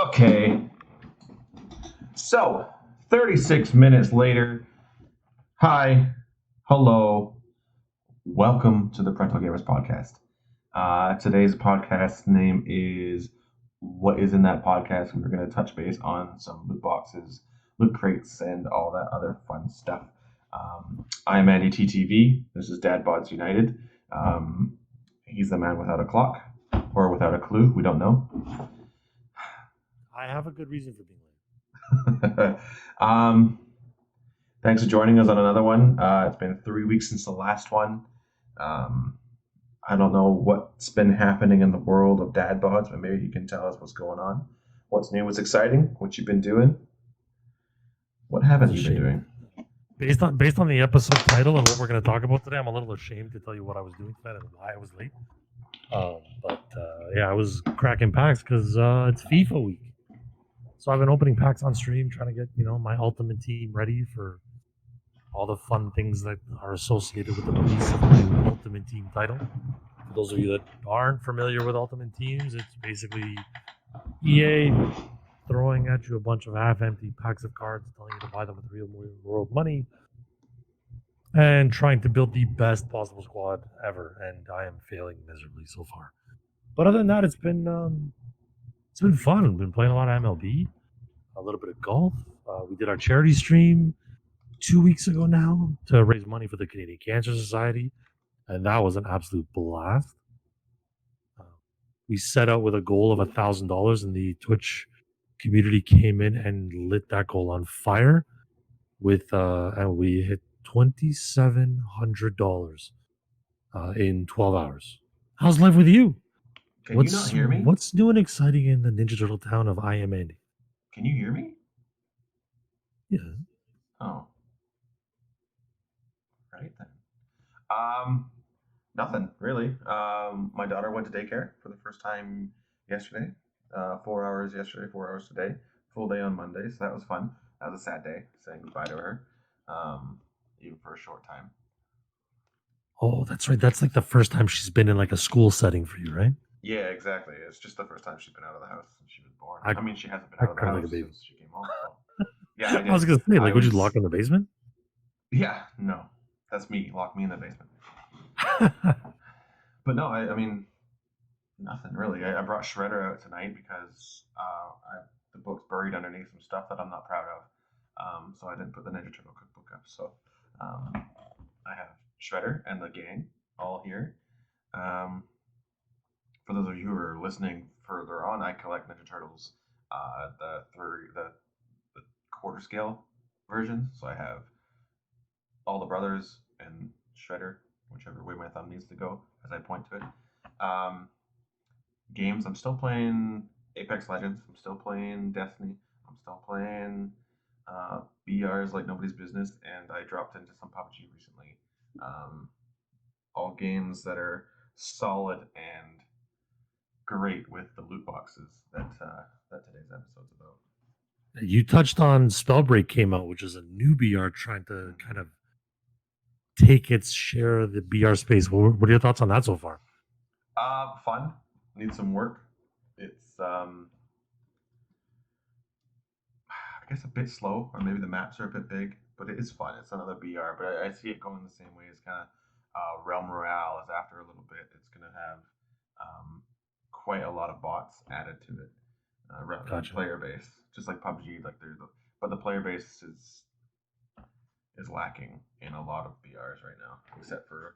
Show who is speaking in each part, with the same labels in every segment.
Speaker 1: Okay. So, 36 minutes later. Hi. Hello. Welcome to the Parental Gamers Podcast. Today's podcast name is What Is in That Podcast? We're going to touch base on some loot boxes, loot crates, and all that other fun stuff. I'm Andy TTV. This is Dad Bods United. He's the man without a clock or without a clue. We don't know.
Speaker 2: I have a good reason for being late.
Speaker 1: Thanks for joining us on another one. It's been 3 weeks since the last one. I don't know what's been happening in the world of dad bods, but maybe you can tell us what's going on. What's new, what's exciting, what you've been doing. What haven't you been doing?
Speaker 2: Based on the episode title and what we're going to talk about today, I'm a little ashamed to tell you what I was doing tonight and why I was late. I was cracking packs because it's FIFA week. So I've been opening packs on stream, trying to get my ultimate team ready for all the fun things that are associated with the release of the new Ultimate Team title. For those of you that aren't familiar with Ultimate Teams, it's basically EA throwing at you a bunch of half-empty packs of cards, telling you to buy them with real world money, and trying to build the best possible squad ever. And I am failing miserably so far. But other than that, it's been fun. I've been playing a lot of MLB, a little bit of golf. We did our charity stream 2 weeks ago now to raise money for the Canadian Cancer Society, and that was an absolute blast. We set out with a goal of $1,000, and the Twitch community came in and lit that goal on fire and we hit $2,700 in 12 hours. How's life with you?
Speaker 1: Can you not hear me?
Speaker 2: What's new and exciting in the Ninja Turtle town of I Am Andy?
Speaker 1: Can you hear me?
Speaker 2: Yeah.
Speaker 1: Oh. Right then. Nothing really. My daughter went to daycare for the first time yesterday. 4 hours yesterday, 4 hours today. Full day on Monday, so that was fun. That was a sad day, saying goodbye to her, even for a short time.
Speaker 2: Oh, that's right. That's like the first time she's been in like a school setting for you, right?
Speaker 1: Yeah, exactly. It's just the first time she's been out of the house since she was born. I mean, she hasn't been out of the house since she came home. So. Yeah, I did.
Speaker 2: I was gonna say, would you lock her in the basement?
Speaker 1: Yeah, no, that's me. Lock me in the basement. But no, I mean, nothing really. I brought Shredder out tonight because the book's buried underneath some stuff that I'm not proud of. So I didn't put the Ninja Turtle cookbook up. So I have Shredder and the gang all here. For those of you who are listening further on, I collect Ninja Turtles, the quarter scale version. So I have all the brothers and Shredder, whichever way my thumb needs to go as I point to it. Games, I'm still playing Apex Legends. I'm still playing Destiny. I'm still playing BRs like nobody's business, and I dropped into some PUBG recently. All games that are solid and great with the loot boxes that today's episode's about.
Speaker 2: You touched on Spellbreak came out, which is a new BR trying to kind of take its share of the BR space. What are your thoughts on that so far?
Speaker 1: Fun. Needs some work. It's I guess a bit slow, or maybe the maps are a bit big, but it is fun. It's another BR, but I see it going the same way as kind of Realm Royale. Is after a little bit, it's going to have quite a lot of bots added to it.
Speaker 2: Gotcha.
Speaker 1: Player base, just like PUBG, but the player base is lacking in a lot of BRs right now, except for.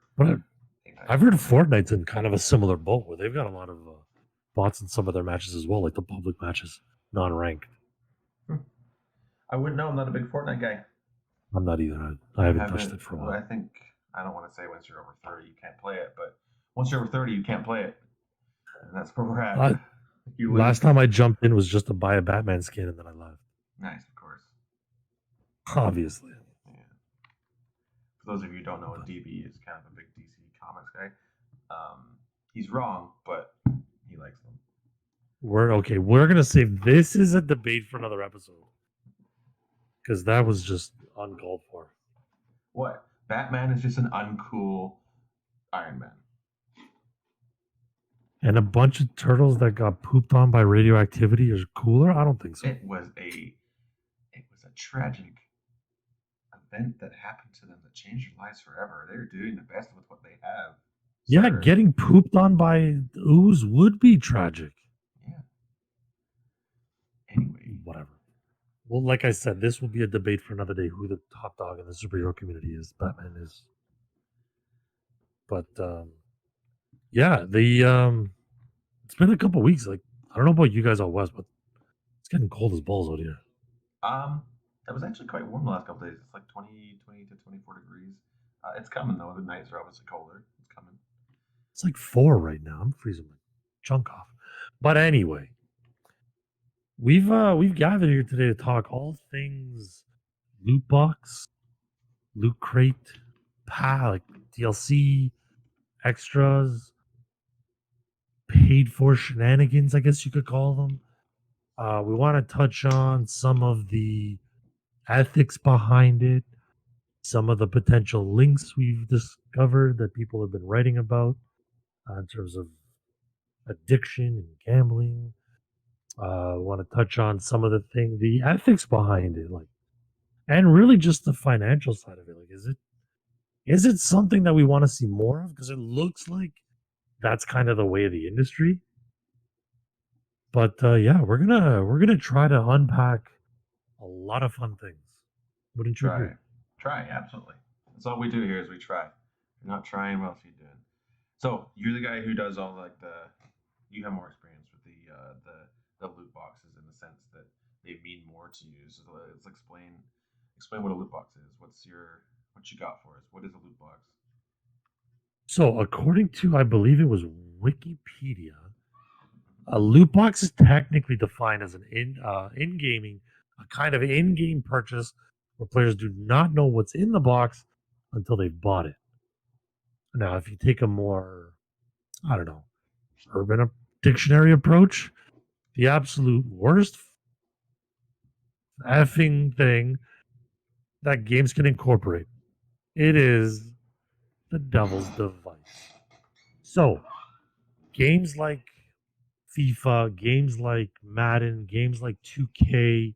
Speaker 2: I've heard Fortnite's in kind of a similar boat where they've got a lot of bots in some of their matches as well, like the public matches, non-ranked.
Speaker 1: I wouldn't know. I'm not a big Fortnite guy.
Speaker 2: I'm not either. I haven't touched it for a while.
Speaker 1: I think I don't want to say once you're over 30 you can't play it, but once you're over 30 you can't play it, and that's where we're at.
Speaker 2: Last time I jumped in was just to buy a Batman skin, and then I left.
Speaker 1: Nice, of course.
Speaker 2: Obviously.
Speaker 1: Yeah. For those of you who don't know, DB is kind of a big DC Comics guy. He's wrong, but he likes them.
Speaker 2: We're gonna save this is a debate for another episode, because that was just uncalled for.
Speaker 1: What? Batman is just an uncool Iron Man.
Speaker 2: And a bunch of turtles that got pooped on by radioactivity is cooler? I don't think so.
Speaker 1: It was a tragic event that happened to them that changed their lives forever. They're doing the best with what they have,
Speaker 2: Yeah,
Speaker 1: sir.
Speaker 2: getting pooped on by ooze would be tragic.
Speaker 1: Yeah. Anyway,
Speaker 2: Whatever. Well, like I said, this will be a debate for another day who the top dog in the superhero community is. Batman is. But yeah, it's been a couple weeks. Like, I don't know about you guys out west, but it's getting cold as balls out here.
Speaker 1: um, it was actually quite warm the last couple days. It's like 20 to 24 degrees. It's coming though. The nights are obviously colder. It's coming.
Speaker 2: It's like 4 right now. I'm freezing my chunk off. But anyway, we've gathered here today to talk all things loot box, loot crate, like DLC, extras, paid for shenanigans, I guess you could call them. We want to touch on some of the ethics behind it, some of the potential links we've discovered that people have been writing about in terms of addiction and gambling. Want to touch on some of the ethics behind it, like, and really just the financial side of it. Like, is it something that we want to see more of? Because it looks like that's kind of the way of the industry. But yeah, we're gonna try to unpack a lot of fun things. Wouldn't you agree?
Speaker 1: Try, absolutely. That's all we do here is we try. If you're not trying, what else are you doing? So you're the guy who does all like the. You have more experience with the loot boxes in the sense that they mean more to you. So let's explain what a loot box is. What you got for us? What is a loot box?
Speaker 2: So, according to, I believe it was Wikipedia, a loot box is technically defined as an in gaming, a kind of in game purchase where players do not know what's in the box until they've bought it. Now, if you take a more, I don't know, urban dictionary approach, the absolute worst effing thing that games can incorporate, it is the devil's device. So, games like FIFA, games like Madden, games like 2K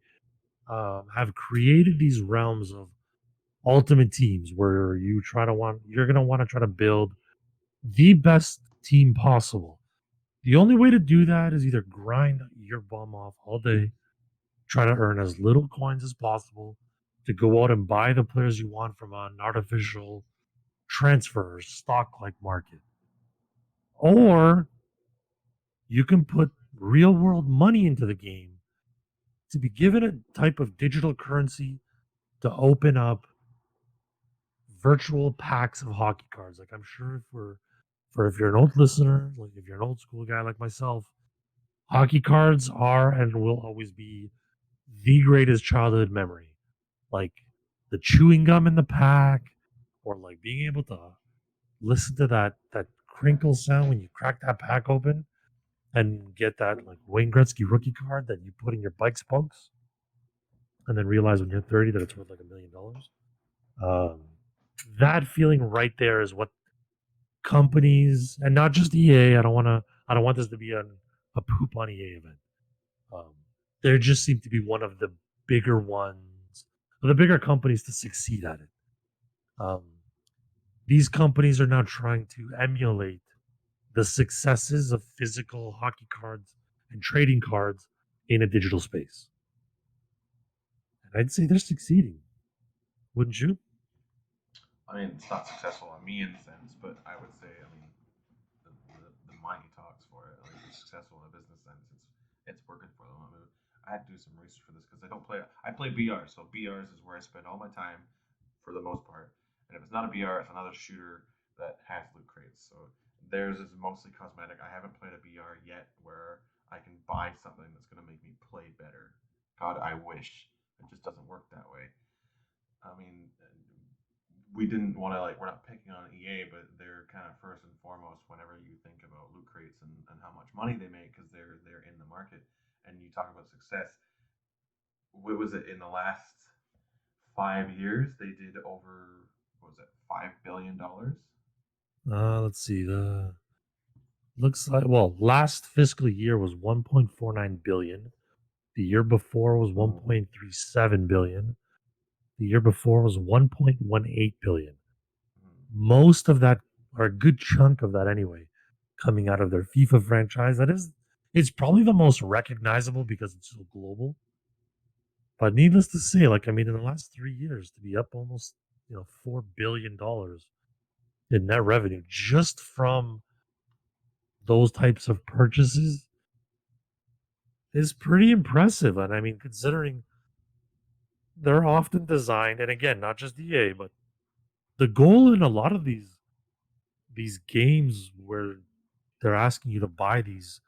Speaker 2: have created these realms of ultimate teams where you're gonna want to try to build the best team possible. The only way to do that is either grind your bum off all day, try to earn as little coins as possible to go out and buy the players you want from an artificial transfer or stock like market, or you can put real world money into the game to be given a type of digital currency to open up virtual packs of hockey cards. Like, I'm sure if you're an old listener, like if you're an old school guy like myself, hockey cards are and will always be the greatest childhood memory. Like the chewing gum in the pack, or like being able to listen to that crinkle sound when you crack that pack open and get that like Wayne Gretzky rookie card that you put in your bike spokes, and then realize when you're 30 that it's worth like $1 million. Um, that feeling right there is what companies, and not just EA. I don't want this to be a poop on EA event. Um, there just seem to be one of the bigger ones, the bigger companies to succeed at it. Um, these companies are now trying to emulate the successes of physical hockey cards and trading cards in a digital space. And I'd say they're succeeding. Wouldn't you?
Speaker 1: I mean, it's not successful on me in a sense, but I would say, I mean, the money talks for it. Like, it's successful in a business sense. It's working for them. I mean, I had to do some research for this because I don't play. I play BR, so BRs is where I spend all my time for the most part. And if it's not a BR, it's another shooter that has loot crates. So theirs is mostly cosmetic. I haven't played a BR yet where I can buy something that's going to make me play better. God, I wish. It just doesn't work that way. I mean, we didn't want to like we're not picking on EA, but they're kind of first and foremost whenever you think about loot crates and how much money they make because they're in the market. And you talk about success. What was it in the last 5 years? They did over what was it $5 billion?
Speaker 2: Let's see. Looks like, well, last fiscal year was 1.49 billion. The year before was 1.37 billion. The year before was 1.18 billion. Most of that, or a good chunk of that anyway, coming out of their FIFA franchise. That is, it's probably the most recognizable because it's so global. But needless to say, like, I mean, in the last 3 years, to be up almost, $4 billion in net revenue just from those types of purchases is pretty impressive. And I mean, considering they're often designed, and again, not just EA, but the goal in a lot of these games where they're asking you to buy these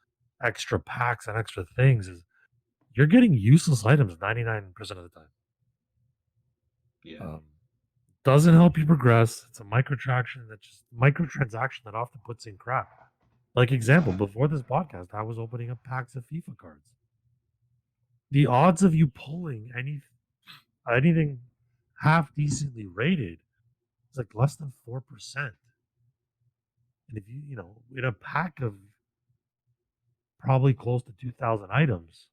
Speaker 2: extra packs and extra things is you're getting useless items 99% of the time.
Speaker 1: Yeah.
Speaker 2: Doesn't help you progress. It's a microtransaction that often puts in crap. Like example, before this podcast, I was opening up packs of FIFA cards. The odds of you pulling anything half decently rated is like less than 4%. And if in a pack of probably close to 2,000 items,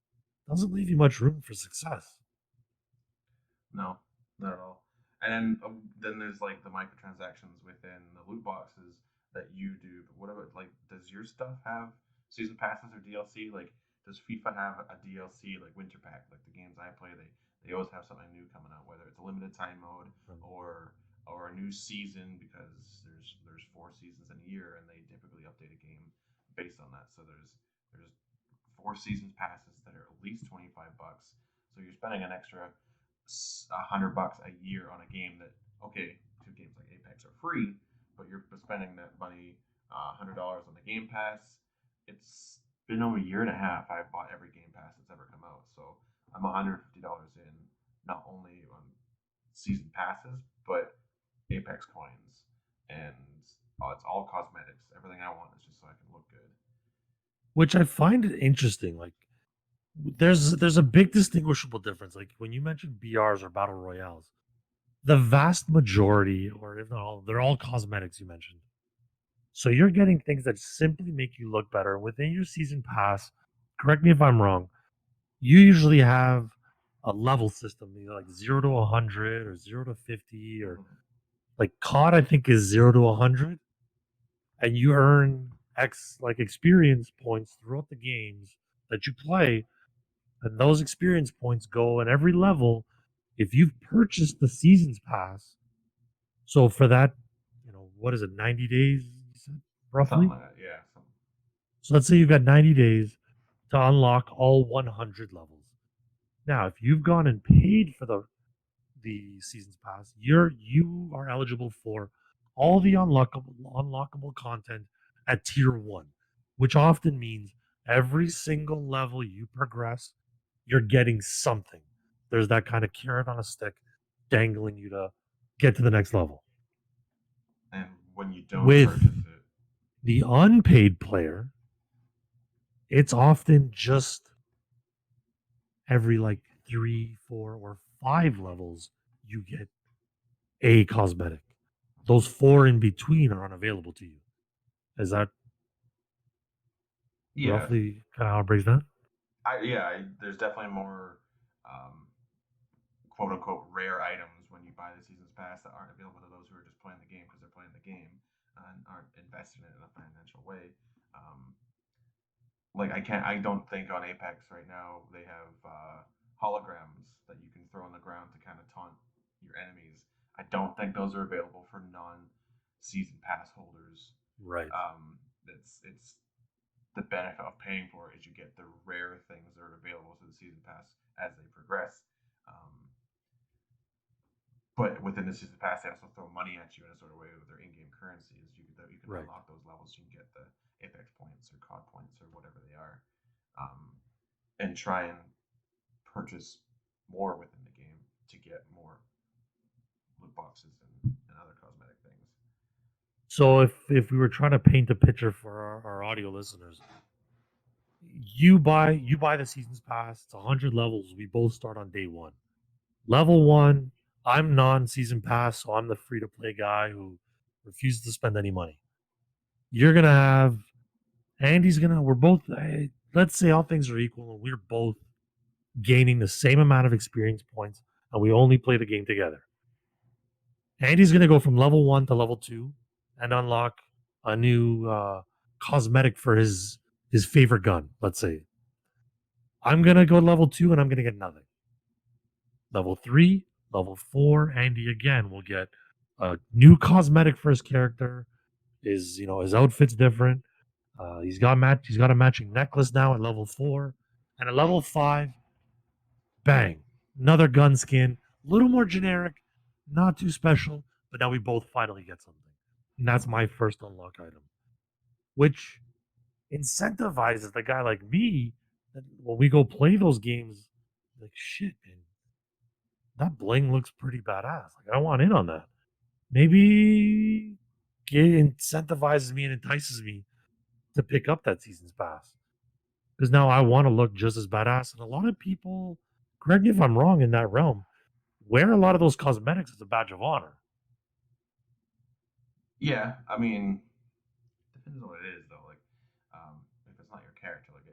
Speaker 2: doesn't leave you much room for success.
Speaker 1: No, not at all. And then there's like the microtransactions within the loot boxes that you do. But what about like, does your stuff have season passes or DLC? Like, does FIFA have a DLC like winter pack? Like the games I play, they always have something new coming out, whether it's a limited time mode or or a new season because there's 4 seasons in a year and they typically update a game based on that. So there's 4 seasons passes that are at least $25. So you're spending an extra $100 a year on a game that, okay, 2 games like Apex are free, but you're spending that money, $100 on the Game Pass. It's been over a year and a half. I've bought every Game Pass that's ever come out, so I'm $150 in, not only on season passes, but Apex coins, and it's all cosmetics. Everything I want is just so I can look good.
Speaker 2: Which I find it interesting. Like there's a big distinguishable difference. Like when you mentioned BRs or battle royales, the vast majority, or if not all, they're all cosmetics you mentioned. So you're getting things that simply make you look better within your season pass. Correct me if I'm wrong. You usually have a level system, like 0 to 100 or 0 to 50, or
Speaker 1: Mm-hmm.
Speaker 2: like COD, I think is 0 to 100, and you earn X like experience points throughout the games that you play, and those experience points go in every level if you've purchased the seasons pass. So for that, what is it, 90 days, you said,
Speaker 1: Something
Speaker 2: roughly?
Speaker 1: like that, yeah.
Speaker 2: So let's say you've got 90 days to unlock all 100 levels. Now, if you've gone and paid for the seasons pass, you are eligible for all the unlockable content at tier 1, which often means every single level you progress, you're getting something. There's that kind of carrot on a stick dangling you to get to the next level.
Speaker 1: And when you don't
Speaker 2: With
Speaker 1: purchase it,
Speaker 2: the unpaid player, it's often just every like 3, 4, or 5 levels you get a cosmetic. Those 4 in between are unavailable to you. Is that
Speaker 1: yeah,
Speaker 2: roughly kind of how it breaks down?
Speaker 1: there's definitely more um, quote unquote rare items when you buy the season's pass that aren't available to those who are just playing the game because they're playing the game and aren't invested in it in a financial way. Um, like I don't think on Apex right now they have holograms that you can throw on the ground to kind of taunt your enemies. I don't think those are available for non-season pass holders.
Speaker 2: Right.
Speaker 1: It's the benefit of paying for it is you get the rare things that are available to the season pass as they progress. Um, but within the season pass, they also throw money at you in a sort of way with their in-game currencies. You can
Speaker 2: Right.
Speaker 1: unlock those levels. You can get the Apex points or COD points or whatever they are, and try and purchase more within the game to get more loot boxes and other cosmetic things.
Speaker 2: So if we were trying to paint a picture for our audio listeners, you buy the seasons pass. It's 100 levels. We both start on day 1. Level 1, I'm non-season pass, so I'm the free to play guy who refuses to spend any money. You're gonna have Andy's gonna. We're both. Let's say all things are equal, and we're both gaining the same amount of experience points, and we only play the game together. Andy's gonna go from level 1 to level 2 and unlock a new cosmetic for his favorite gun. Let's say I'm gonna go to level 2 and I'm gonna get nothing. Level 3, level 4, Andy again will get a new cosmetic for his character. His outfit's different. He's got a matching necklace now at level 4, and at level 5, bang, another gun skin, a little more generic, not too special, but now we both finally get something. And that's my first unlock item, which incentivizes the guy like me that when we go play those games, like shit, man, that bling looks pretty badass. Like I want in on that. Maybe it incentivizes me and entices me to pick up that season's pass because now I want to look just as badass. And a lot of people, correct me if I'm wrong in that realm, wear a lot of those cosmetics as a badge of honor.
Speaker 1: Yeah, I mean, depends on what it is though. Like, if it's not your character, like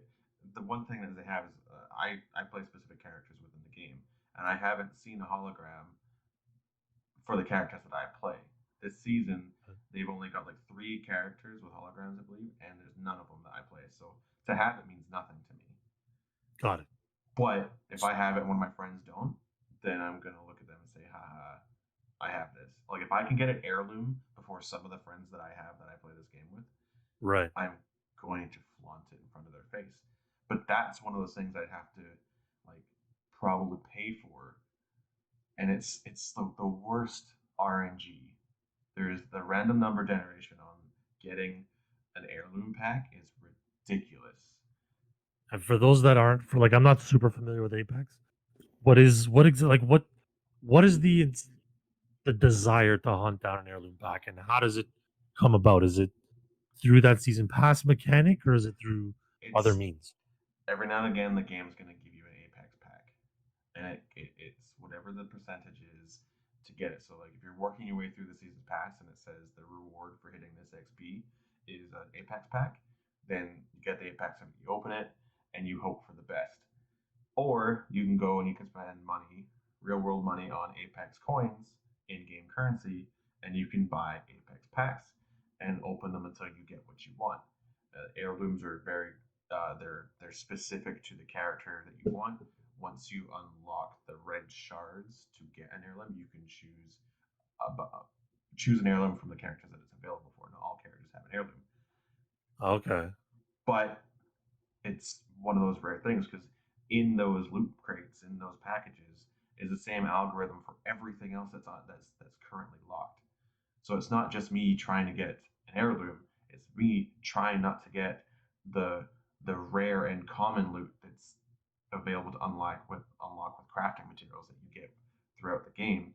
Speaker 1: the one thing that they have is I play specific characters within the game, and I haven't seen a hologram for the characters that I play. This season, they've only got like 3 characters with holograms, I believe, and there's none of them that I play. So to have it means nothing to me.
Speaker 2: Got it.
Speaker 1: But if I have it and one of my friends don't, then I'm gonna look at them and say, haha, I have this. Like if I can get an heirloom before some of the friends that I have that I play this game with,
Speaker 2: Right.
Speaker 1: I'm going to flaunt it in front of their face. But that's one of those things I'd have to like probably pay for, and it's the worst RNG. There's the random number generation on getting an heirloom pack is ridiculous.
Speaker 2: And for those that aren't, for like, I'm not super familiar with Apex. What is the desire to hunt down an heirloom pack, and how does it come about? Is it through that season pass mechanic, or is it through other
Speaker 1: It's
Speaker 2: means?
Speaker 1: every now and again the game's going to give you an Apex pack, and it's whatever the percentage is to get it. So like if you're working your way through the season pass and it says the reward for hitting this XP is an Apex pack, then you get the Apex and you open it and you hope for the best. Or you can go and you can spend money, real world money, on Apex coins, in game currency, and you can buy Apex packs and open them until you get what you want. Heirlooms are they're specific to the character that you want. Once you unlock the red shards to get an heirloom, you can choose an heirloom from the characters that it's available for. Not all characters have an heirloom,
Speaker 2: Okay.
Speaker 1: but it's one of those rare things because in those loot crates, in those packages, is the same algorithm for everything else that's currently locked. So it's not just me trying to get an heirloom; it's me trying not to get the the rare and common loot that's available to unlock with crafting materials that you get throughout the game,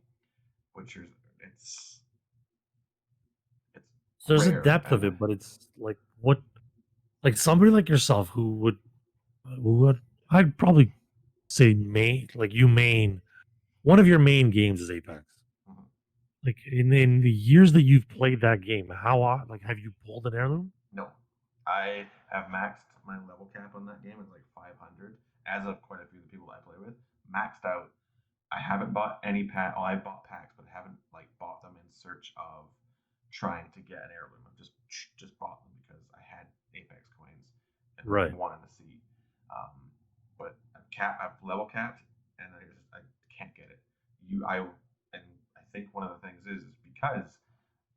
Speaker 1: which is it's it's
Speaker 2: So there's a
Speaker 1: rare
Speaker 2: depth of
Speaker 1: and
Speaker 2: it, but it's like what, like somebody like yourself who would I'd probably say main, like you main, one of your main games is Apex.
Speaker 1: mhm.
Speaker 2: Like in the years that you've played that game, like have you pulled an heirloom?
Speaker 1: No, I have maxed my level cap on that game at like 500, as of quite a few of the people I play with. Maxed out. I haven't bought any pack. Oh, I bought packs, but I haven't like bought them in search of trying to get an heirloom. I've just bought them because I had Apex coins and
Speaker 2: Right.
Speaker 1: wanted to see. Um, but I've level capped, and I can't get it. And I think one of the things is because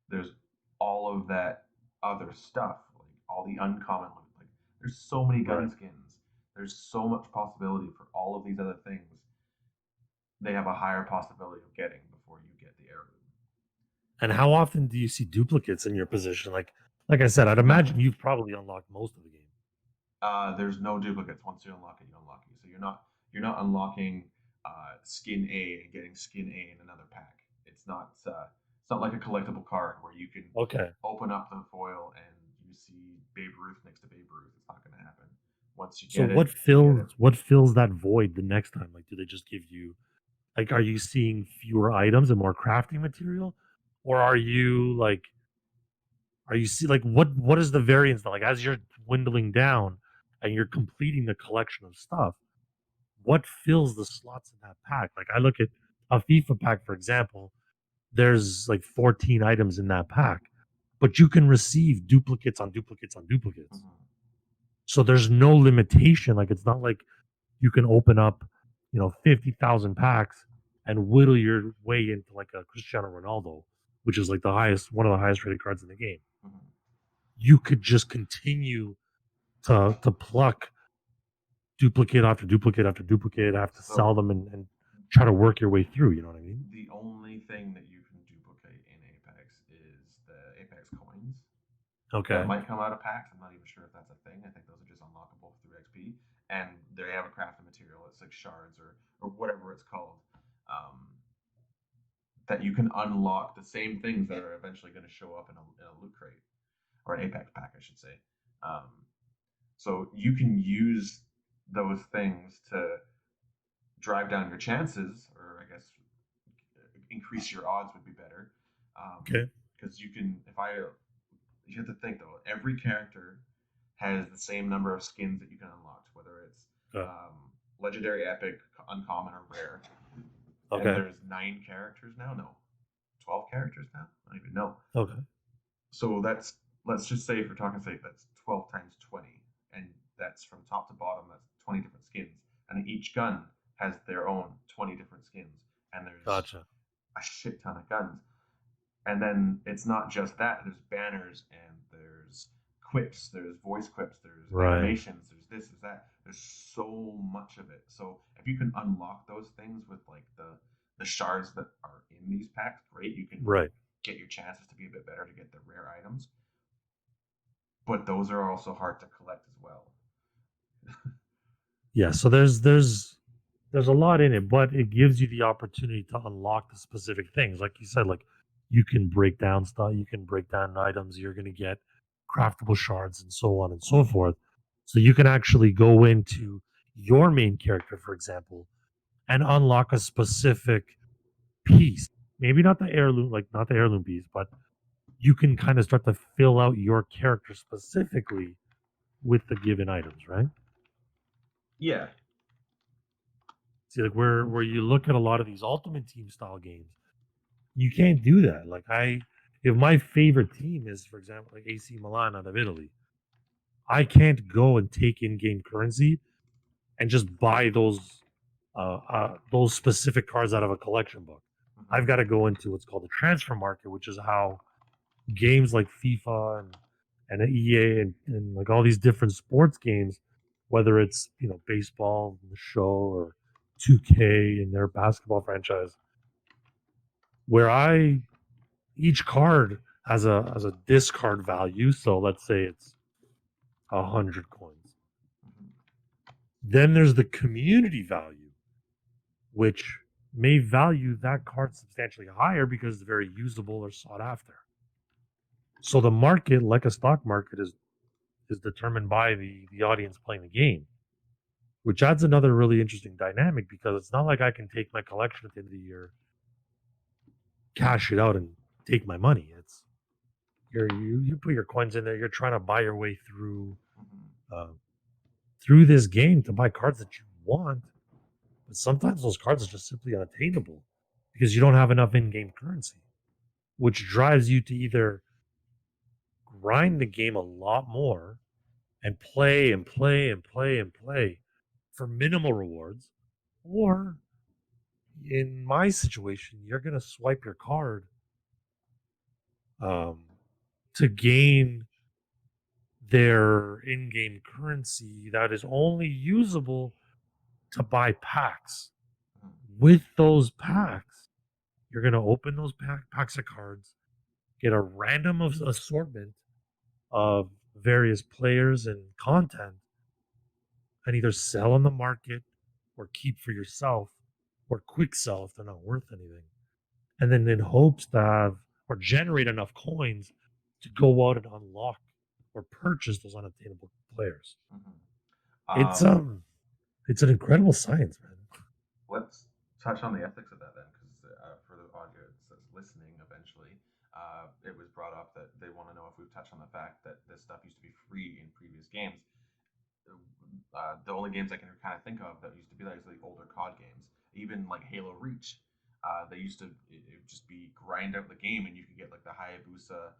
Speaker 1: there's all of that other stuff, like all the uncommon loot. Like there's so many gun
Speaker 2: Right.
Speaker 1: skins. There's so much possibility for all of these other things. They have a higher possibility of getting before you get the heirloom.
Speaker 2: And how often do you see duplicates in your position? Like I said, I'd
Speaker 1: None.
Speaker 2: imagine you've probably unlocked most of the game.
Speaker 1: There's no duplicates. Once you unlock it, you unlock it. So you're not unlocking skin A and getting skin A in another pack. It's not like a collectible card where you can
Speaker 2: Okay.
Speaker 1: open up the foil and you see Babe Ruth next to Babe Ruth. It's not going to happen. Once you
Speaker 2: So
Speaker 1: get it, you get it.
Speaker 2: what fills that void the next time? Like, do they just give you, like, are you seeing fewer items and more crafting material, or Are you see like what is the variance that like as you're dwindling down and you're completing the collection of stuff, what fills the slots in that pack? Like I look at a FIFA pack, for example, there's like 14 items in that pack, but you can receive duplicates on duplicates on duplicates.
Speaker 1: Mhm.
Speaker 2: So there's no limitation. Like it's not like you can open up, 50,000 packs and whittle your way into like a Cristiano Ronaldo, which is like one of the highest rated cards in the game.
Speaker 1: Mhm.
Speaker 2: You could just continue to pluck duplicate after duplicate after duplicate, have to sell
Speaker 1: So
Speaker 2: them and try to work your way through. You know what I mean?
Speaker 1: the only thing that you can duplicate in Apex is the Apex coins that
Speaker 2: Okay.
Speaker 1: might come out of packs. I'm not even sure if that's a thing. I think those are just unlockable through XP, and they have a crafting material. It's like shards or whatever it's called. Um, that you can unlock the same things that are eventually going to show up in a loot crate or an Apex pack, I should say. Um, so you can use those things to drive down your chances, or I guess increase your odds would be better.
Speaker 2: Okay.
Speaker 1: Because you can, if I, you have to think though, every character has the same number of skins that you can unlock, whether it's legendary, epic, uncommon, or rare. And
Speaker 2: Okay.
Speaker 1: there's 9 characters now. No, 12 characters now. I don't even know.
Speaker 2: Okay.
Speaker 1: So that's, let's just say for talking sake, that's 12 times 20, and that's from top to bottom. That's 20 different skins, and each gun has their own 20 different skins, and there's
Speaker 2: Gotcha.
Speaker 1: a shit ton of guns. And then it's not just that. There's banners and there's quips, there's voice quips, there's
Speaker 2: Right.
Speaker 1: animations, there's this, there's that. There's so much of it. So if you can unlock those things with like the shards that are in these packs, great. You can
Speaker 2: Right.
Speaker 1: get your chances to be a bit better to get the rare items. But those are also hard to collect as well.
Speaker 2: Yeah. So there's a lot in it, but it gives you the opportunity to unlock the specific things. Like you said, like you can break down stuff, you can break down items, you're gonna get craftable shards and so on and so
Speaker 1: Mm-hmm.
Speaker 2: forth. So you can actually go into your main character, for example, and unlock a specific piece. Maybe not the heirloom, like not the heirloom piece, but you can kind of start to fill out your character specifically with the given items, right?
Speaker 1: Yeah.
Speaker 2: See, like where you look at a lot of these ultimate team style games, you can't do that. If my favorite team is, for example, like AC Milan out of Italy, I can't go and take in-game currency and just buy those specific cards out of a collection book.
Speaker 1: Mm-hmm.
Speaker 2: I've got to go into what's called the transfer market, which is how games like FIFA and EA and like all these different sports games, whether it's baseball, the show, or 2K and their basketball franchise, where I each card has a discard value. So let's say it's 100 coins.
Speaker 1: Mm-hmm.
Speaker 2: Then there's the community value, which may value that card substantially higher because it's very usable or sought after. So the market, like a stock market, is determined by the audience playing the game, which adds another really interesting dynamic because it's not like I can take my collection at the end of the year, cash it out, and take my money. You put your coins in there. You're trying to buy your way
Speaker 1: Mm-hmm.
Speaker 2: uh, through this game to buy cards that you want, but sometimes those cards are just simply unattainable because you don't have enough in-game currency, which drives you to either grind the game a lot more and play and play and play and play for minimal rewards, or in my situation, you're gonna swipe your card um, to gain their in-game currency that is only usable to buy packs. With those packs, you're gonna open those packs of cards, get a random assortment of various players and content, and either sell on the market or keep for yourself or quick sell if they're not worth anything. And then in hopes to have or generate enough coins to go out and unlock or purchase those unattainable players.
Speaker 1: Mm-hmm.
Speaker 2: It's it's an incredible science, man.
Speaker 1: Let's touch on the ethics of that then, because for the audience that's listening eventually, it was brought up that they want to know if we've touched on the fact that this stuff used to be free in previous games. The only games I can kind of think of that used to be like the older COD games, even like Halo Reach. They used to it would just be grind out the game, and you could get like the Hayabusa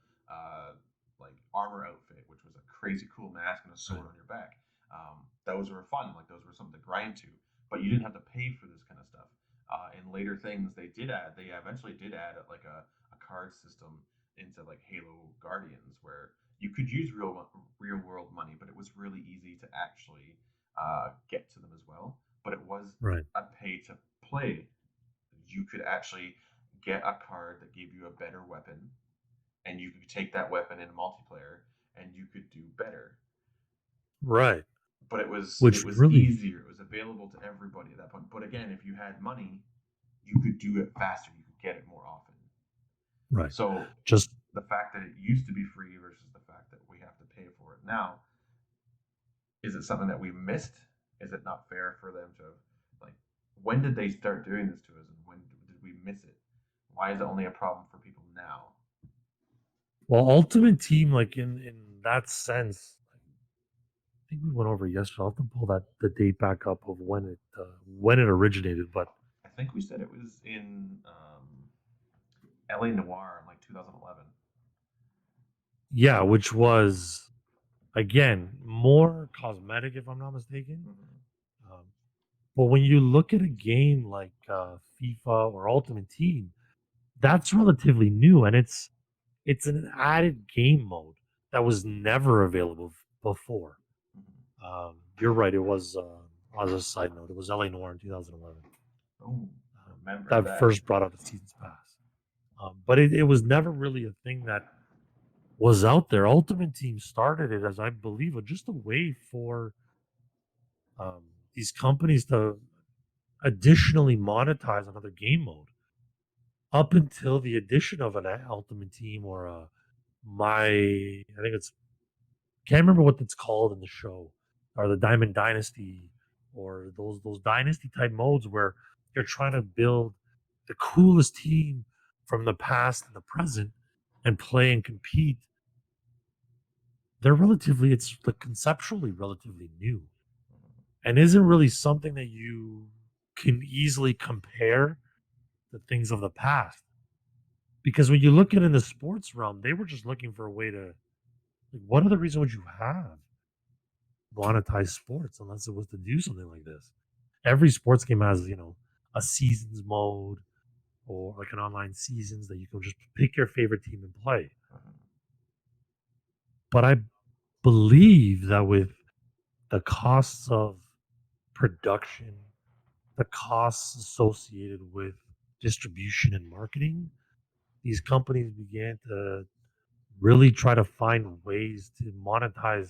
Speaker 1: like armor outfit, which was a crazy cool mask and a sword
Speaker 2: Right.
Speaker 1: on your back. Those were fun, like those were something to grind to, but you didn't have to pay for this kind of stuff. In later things, they eventually did add like a card system into like Halo Guardians, where you could use real world money, but it was really easy to actually get to them as well. But it was
Speaker 2: Right.
Speaker 1: a pay to play. You could actually get a card that gave you a better weapon, and you could take that weapon in multiplayer, and you could do better.
Speaker 2: Right.
Speaker 1: But it
Speaker 2: Which
Speaker 1: was
Speaker 2: really,
Speaker 1: easier. It was available to everybody at that point. But again, if you had money, you could do it faster. You could get it more often.
Speaker 2: right.
Speaker 1: So
Speaker 2: Just
Speaker 1: the fact that it used to be free versus the fact that we have to pay for it now, is it something that we missed? Is it not fair for them to like? When did they start doing this to us, and when did we miss it? Why is it only a problem for people now?
Speaker 2: well, Ultimate Team, like in that sense, I think we went over it yesterday. I'll have to pull that the date back up of when it originated. But
Speaker 1: I think we said it was in LA Noir in like 2011.
Speaker 2: yeah, which was again more cosmetic, if I'm not mistaken.
Speaker 1: Mm-hmm.
Speaker 2: Um, but when you look at a game like FIFA or Ultimate Team, that's relatively new, and it's an added game mode that was never available before.
Speaker 1: Mm-hmm.
Speaker 2: You're right. It was, as a side note, it was LA Noir in 2011
Speaker 1: Oh, remember
Speaker 2: that
Speaker 1: that.
Speaker 2: first brought out the Seasons Pass. But it was never really a thing that was out there. Ultimate Team started it as, I believe, just a way for um, these companies to additionally monetize another game mode up until the addition of an Ultimate Team or I think it's can't remember what it's called in the show, or the Diamond Dynasty, or those dynasty type modes where you're trying to build the coolest team from the past and the present and play and compete. They're relatively it's like conceptually relatively new
Speaker 1: Mm-hmm.
Speaker 2: and isn't really something that you can easily compare to things of the past. Because when you look at it in the sports realm, they were just looking for a way to like what other reason would you have monetize sports unless it was to do something like this. Every sports game has, a seasons mode or like an online seasons that you can just pick your favorite team and play.
Speaker 1: Mm-hmm.
Speaker 2: But I believe that with the costs of production, the costs associated with distribution and marketing, these companies began to really try to find ways to monetize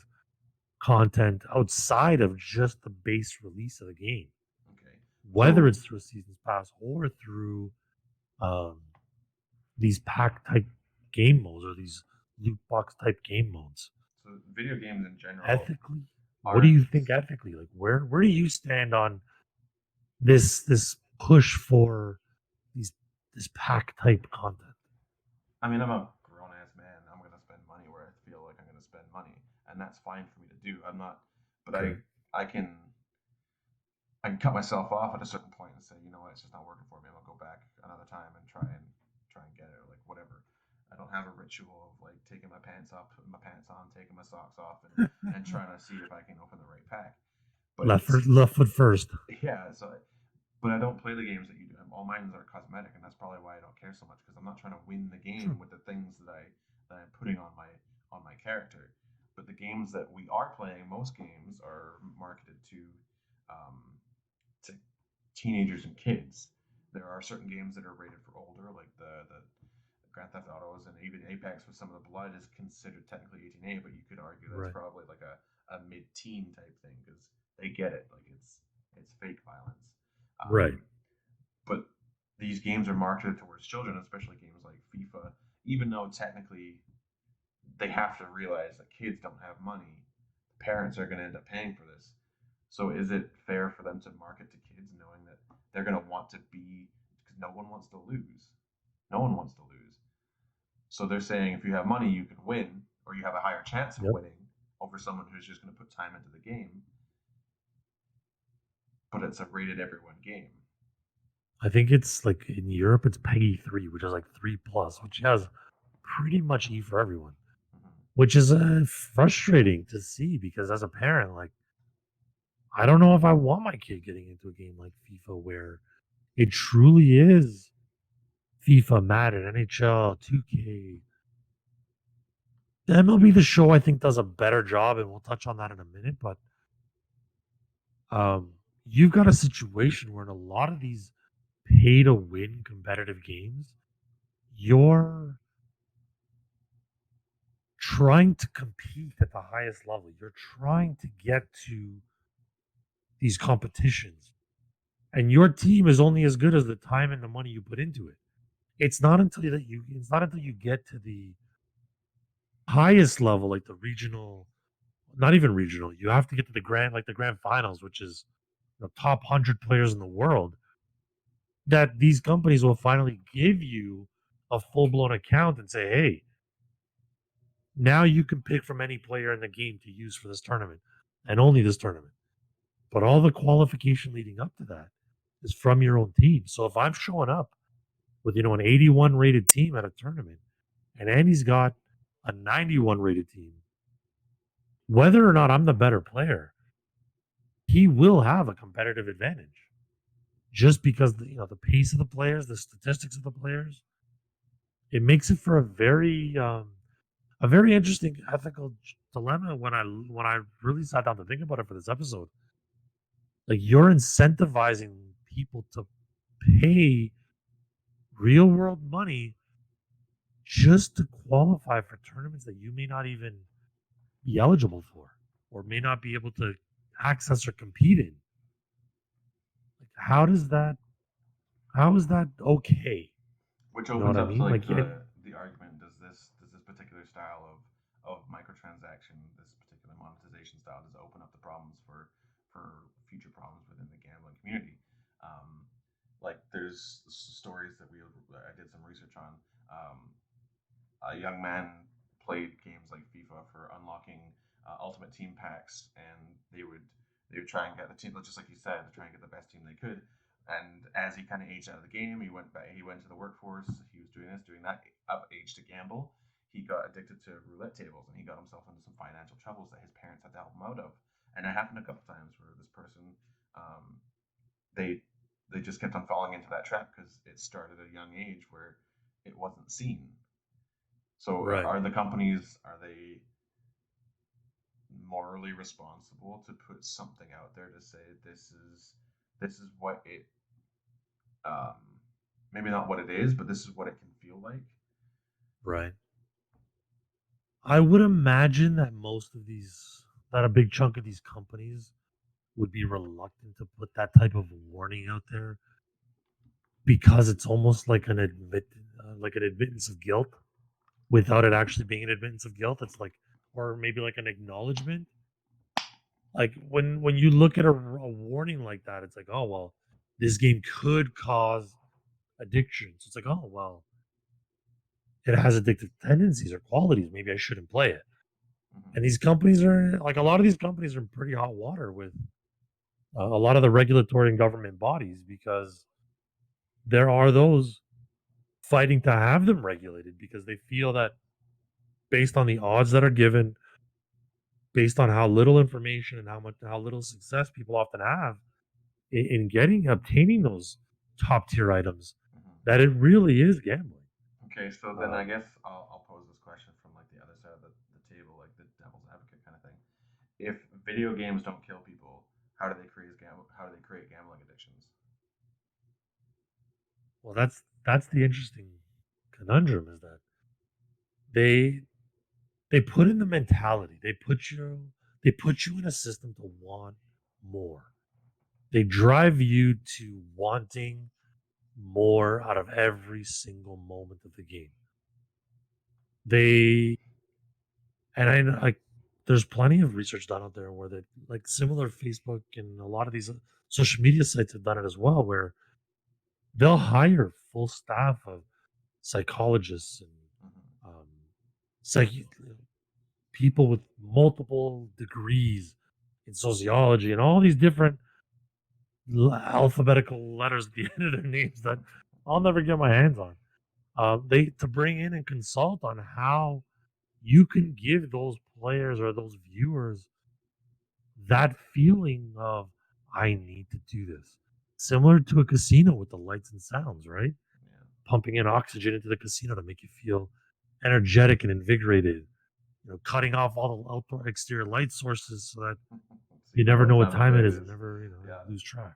Speaker 2: content outside of just the base release of the game,
Speaker 1: Okay.
Speaker 2: whether
Speaker 1: So
Speaker 2: it's through a seasons pass or through um, these pack type game modes or these loot box type game modes.
Speaker 1: video games in general
Speaker 2: Ethically, what do
Speaker 1: aren't.
Speaker 2: you think ethically? Like where do you stand on this push for these this pack type content?
Speaker 1: I mean, I'm a grown ass man. I'm gonna spend money where I feel like I'm gonna spend money, and that's fine for me to do. I'm not, but
Speaker 2: Okay.
Speaker 1: I can cut myself off at a certain point and say, you know what, it's just not working for me. I'm gonna go back another time and try and get it, or like whatever. I don't have a ritual of like taking my pants off, putting my pants on, taking my socks off, and trying to see if I can open the right pack. But
Speaker 2: Left foot first.
Speaker 1: yeah, so but I don't play the games that you do. All mine are cosmetic, and that's probably why I don't care so much because I'm not trying to win the
Speaker 2: True.
Speaker 1: game with the things that I'm putting on my character. But the games that we are playing, most games are marketed um, to teenagers and kids. There are certain games that are rated for older, like the Grand Theft Autos and even Apex with some of the blood is considered technically 18A, but you could argue that's
Speaker 2: Right.
Speaker 1: probably like a mid-teen type thing because they get it, like it's fake violence.
Speaker 2: Right.
Speaker 1: But these games are marketed towards children, especially games like FIFA. Even though technically they have to realize that kids don't have money, parents are going to end up paying for this. So is it fair for them to market to kids knowing that they're going to want to be because no one wants to lose. No one wants to lose. So they're saying if you have money, you can win, or you have a higher chance of
Speaker 2: Yep.
Speaker 1: winning over someone who's just going to put time into the game. But it's a rated everyone game.
Speaker 2: I think it's like in Europe, it's Peggy 3, which is like 3 plus, which has pretty much E for everyone,
Speaker 1: Mm-hmm.
Speaker 2: which is frustrating to see because as a parent, like, I don't know if I want my kid getting into a game like FIFA where it truly is FIFA, Madden, NHL, 2K. The MLB The Show, I think, does a better job, and we'll touch on that in a minute. But you've got a situation where in a lot of these pay to win competitive games, you're trying to compete at the highest level. You're trying to get to these competitions, and your team is only as good as the time and the money you put into it. It's not until you get to the highest level, like the regional, not even regional. You have to get to the grand finals, which is the top 100 players in the world. That these companies will finally give you a full blown account and say, "Hey, now you can pick from any player in the game to use for this tournament, and only this tournament." But all the qualification leading up to that is from your own team. So if I'm showing up with an 81 rated team at a tournament, and Andy's got a 91 rated team, whether or not I'm the better player, he will have a competitive advantage just because the pace of the players, the statistics of the players. It makes it for a very interesting ethical dilemma when I really sat down to think about it for this episode. Like you're incentivizing people to pay real world money just to qualify for tournaments that you may not even be eligible for or may not be able to access or compete in. Like how is that okay?
Speaker 1: Which
Speaker 2: You know what
Speaker 1: opens
Speaker 2: I
Speaker 1: up to
Speaker 2: mean?
Speaker 1: like
Speaker 2: Like it,
Speaker 1: the argument: does this particular style of microtransaction, this particular monetization style, does it open up the problems for future problems within the gambling community? Um, like there's stories that I did some research on. A young man played games like FIFA for unlocking Ultimate Team packs, and they would try and get the team, just like you said, to try and get the best team they could. And as he kind of aged out of the game, he went back. He went to the workforce. He was doing this, doing that. Up age to gamble. He got addicted to roulette tables, and he got himself into some financial troubles that his parents had to help him out of. And it happened a couple times where this person, um, they they just kept on falling into that trap because it started at a young age where it wasn't seen. So
Speaker 2: right,
Speaker 1: are the companies, are they morally responsible to put something out there to say this is what it, um, maybe not what it is, but this is what it can feel like?
Speaker 2: right. I would imagine that that a big chunk of these companies would be reluctant to put that type of warning out there because it's almost like an admittance of guilt without it actually being an admittance of guilt. It's like, or maybe like an acknowledgement. Like when you look at a warning like that, it's like, oh well, this game could cause addiction. So it's like, oh well, it has addictive tendencies or qualities. Maybe I shouldn't play it. And
Speaker 1: Mm-hmm.
Speaker 2: these companies are like a lot of these companies are in pretty hot water with a lot of the regulatory and government bodies because there are those fighting to have them regulated because they feel that based on the odds that are given, based on how little information and how little success people often have in getting obtaining those top tier items,
Speaker 1: Mm-hmm.
Speaker 2: that it really is gambling.
Speaker 1: Okay, so then I
Speaker 2: Um,
Speaker 1: guess I'll pose this question from like the other side of the table, like the devil's advocate kind of thing. If video games don't kill people, how do they create gambling addictions?
Speaker 2: well, that's the interesting conundrum is that they they put in the mentality. They put you in a system to want more. They drive you to wanting more out of every single moment of the game. They and I like there's plenty of research done out there where they like similar Facebook and a lot of these social media sites have done it as well where they'll hire full staff of psychologists and
Speaker 1: Mm-hmm.
Speaker 2: psych- people with multiple degrees in sociology and all these different alphabetical letters at the end of their names that I'll never get my hands on. They to bring in and consult on how you can give those players or those viewers that feeling of I need to do this. Similar to a casino with the lights and sounds, right?
Speaker 1: Yeah.
Speaker 2: Pumping in oxygen into the casino to make you feel energetic and invigorated. Cutting off all the outdoor exterior light sources so that
Speaker 1: So
Speaker 2: you
Speaker 1: you know
Speaker 2: never know
Speaker 1: what
Speaker 2: what
Speaker 1: time of
Speaker 2: time it
Speaker 1: day it
Speaker 2: is and
Speaker 1: is.
Speaker 2: never,
Speaker 1: Yeah.
Speaker 2: lose track.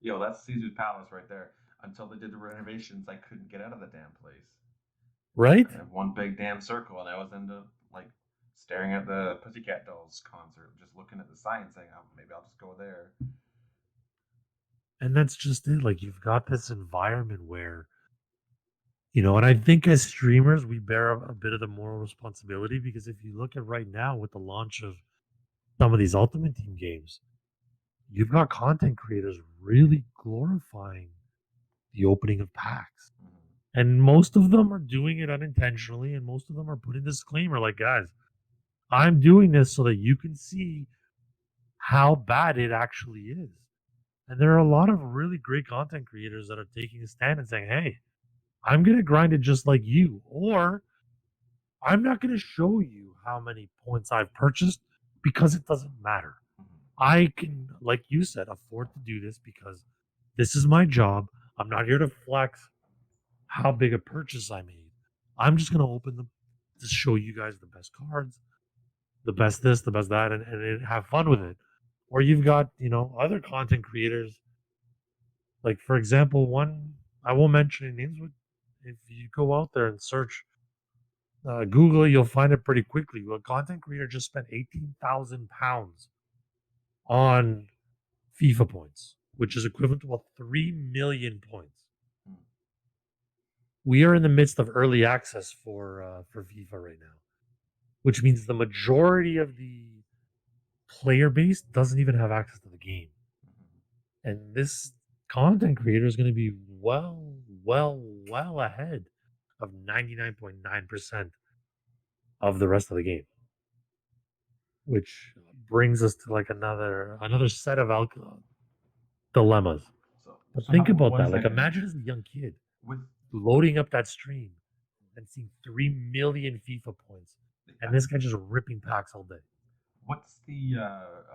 Speaker 1: Yo, that's Caesar's Palace right there. Until they did the renovations, I couldn't get out of the damn place.
Speaker 2: Right?
Speaker 1: I have one big damn circle, and I was into like staring at the Pussycat Dolls concert, just looking at the sign, saying, "Oh, maybe I'll just go there."
Speaker 2: And that's just it. Like you've got this environment where, and I think as streamers, we bear a bit of the moral responsibility because if you look at right now with the launch of some of these Ultimate Team games, you've got content creators really glorifying the opening of packs.
Speaker 1: Mm-hmm.
Speaker 2: And most of them are doing it unintentionally, and most of them are putting a disclaimer like, guys, I'm doing this so that you can see how bad it actually is. And there are a lot of really great content creators that are taking a stand and saying, hey, I'm going to grind it just like you, or I'm not going to show you how many points I've purchased because it doesn't matter.
Speaker 1: Mm-hmm.
Speaker 2: I can, like you said, afford to do this because this is my job. I'm not here to flex how big a purchase I made. I'm just going to open them to show you guys the best cards, the best this, the best that, and have fun with it. Or you've got, other content creators. Like, for example, one, I won't mention any names, but if you go out there and search Google, you'll find it pretty quickly. A content creator just spent £18,000 on FIFA points, which is equivalent to about 3 million points.
Speaker 1: Mm-hmm.
Speaker 2: We are in the midst of early access for FIFA right now, which means the majority of the player base doesn't even have access to the game.
Speaker 1: Mm-hmm.
Speaker 2: And this content creator is going to be well ahead of 99.9% of the rest of the game, which brings us to like another set of dilemmas. But
Speaker 1: So
Speaker 2: think
Speaker 1: how,
Speaker 2: about
Speaker 1: one
Speaker 2: that. Like,
Speaker 1: second
Speaker 2: imagine as a young kid
Speaker 1: with
Speaker 2: loading up that stream and seeing 3 million FIFA points, and this guy just ripping packs all day.
Speaker 1: what's the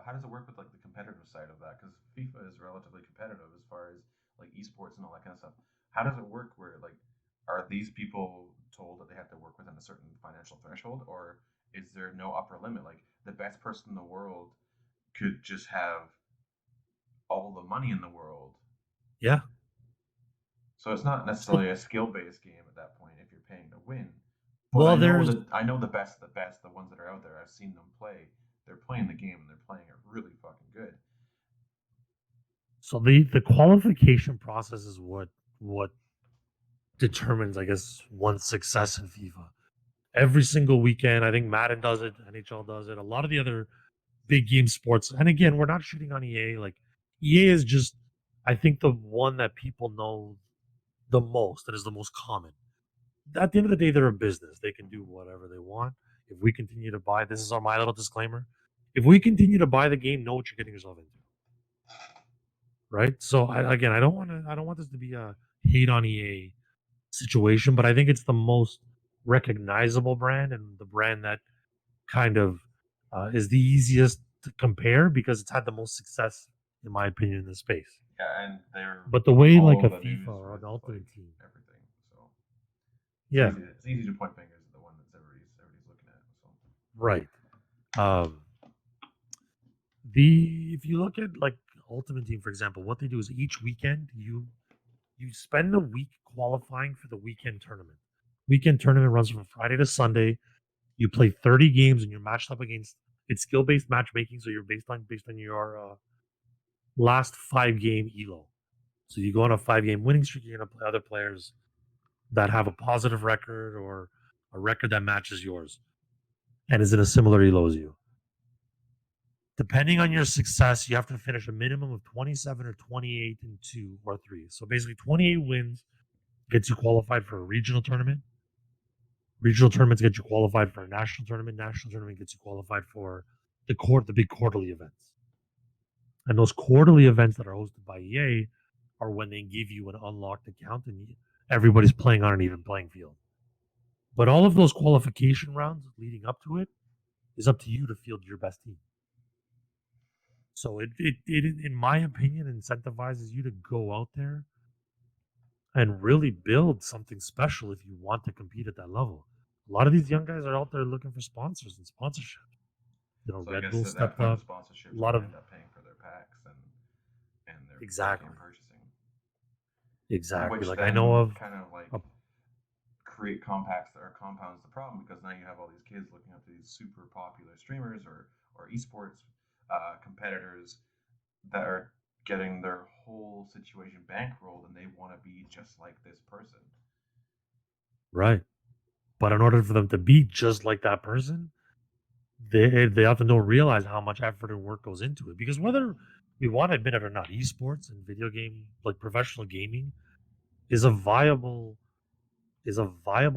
Speaker 1: how does it work with like the competitive side of that? Because FIFA is relatively competitive as far as like esports and all that kind of stuff. How does it work? Where like are these people told that they have to work within a certain financial threshold, or is there no upper limit? Like the best person in the world could just have all the money in the world.
Speaker 2: Yeah.
Speaker 1: So it's not
Speaker 2: So,
Speaker 1: necessarily a skill based game at that point if you're paying to win. But
Speaker 2: well, there's
Speaker 1: I know the best of the best, the ones that are out there. I've seen them play. They're playing the game and they're playing it really fucking good.
Speaker 2: so the qualification process is what determines, I guess, one's success in FIFA. Every single weekend, I think Madden does it, NHL does it, a lot of the other big game sports. And again, we're not shitting on EA. Like EA is just, I think, the one that people know the most and is the most common. At the end of the day, they're a business. They can do whatever they want. If we continue to buy, this is my little disclaimer. If we continue to buy the game, know what you're getting yourself into. Right. So again, I don't want this to be a hate on EA situation, but I think it's the most recognizable brand and the brand that kind of is the easiest to compare because it's had the most success, in my opinion, in the space.
Speaker 1: Yeah, and they're
Speaker 2: But the way like
Speaker 1: all
Speaker 2: a
Speaker 1: the
Speaker 2: FIFA
Speaker 1: news
Speaker 2: or
Speaker 1: with
Speaker 2: an
Speaker 1: like
Speaker 2: Ultimate Team,
Speaker 1: everything. So
Speaker 2: yeah,
Speaker 1: it's easy to point fingers at the one that's everybody's looking at. So
Speaker 2: right. Um, the if you look at like Ultimate Team, for example, what they do is each weekend you spend the week qualifying for the weekend tournament. Weekend tournament runs from Friday to Sunday. You play 30 games and you're matched up against it's skill based matchmaking, so you're based on your last 5 game elo. So you go on a 5 game winning streak, you're gonna play other players that have a positive record or a record that matches yours and is in a similar elo as you. Depending on your success, you have to finish a minimum of 27 or 28 and 2 or 3. So basically 28 wins gets you qualified for a regional tournament. Regional tournaments get you qualified for a national tournament. National tournament gets you qualified for the big quarterly events. And those quarterly events that are hosted by EA are when they give you an unlocked account and everybody's playing on an even playing field. But all of those qualification rounds leading up to it is up to you to field your best team. So it in my opinion, incentivizes you to go out there and really build something special if you want to compete at that level. A lot of these young guys are out there looking for sponsors and sponsorship.
Speaker 1: So I
Speaker 2: Red
Speaker 1: guess
Speaker 2: Bull
Speaker 1: at that
Speaker 2: stepped
Speaker 1: point,
Speaker 2: up.
Speaker 1: the
Speaker 2: A
Speaker 1: sponsorships
Speaker 2: lot
Speaker 1: only
Speaker 2: of
Speaker 1: end up paying for their packs and their
Speaker 2: exactly,
Speaker 1: in-game purchasing,
Speaker 2: exactly.
Speaker 1: which
Speaker 2: Like I know
Speaker 1: then
Speaker 2: of
Speaker 1: kind of like
Speaker 2: a
Speaker 1: create compacts or compounds the problem because now you have all these kids looking up to these super popular streamers or esports competitors that are getting their whole situation bankrolled and they want to be just like this person.
Speaker 2: right, but in order for them to be just like that person, they often don't realize how much effort and work goes into it. Because whether we want to admit it or not, esports and video game like professional gaming is a viable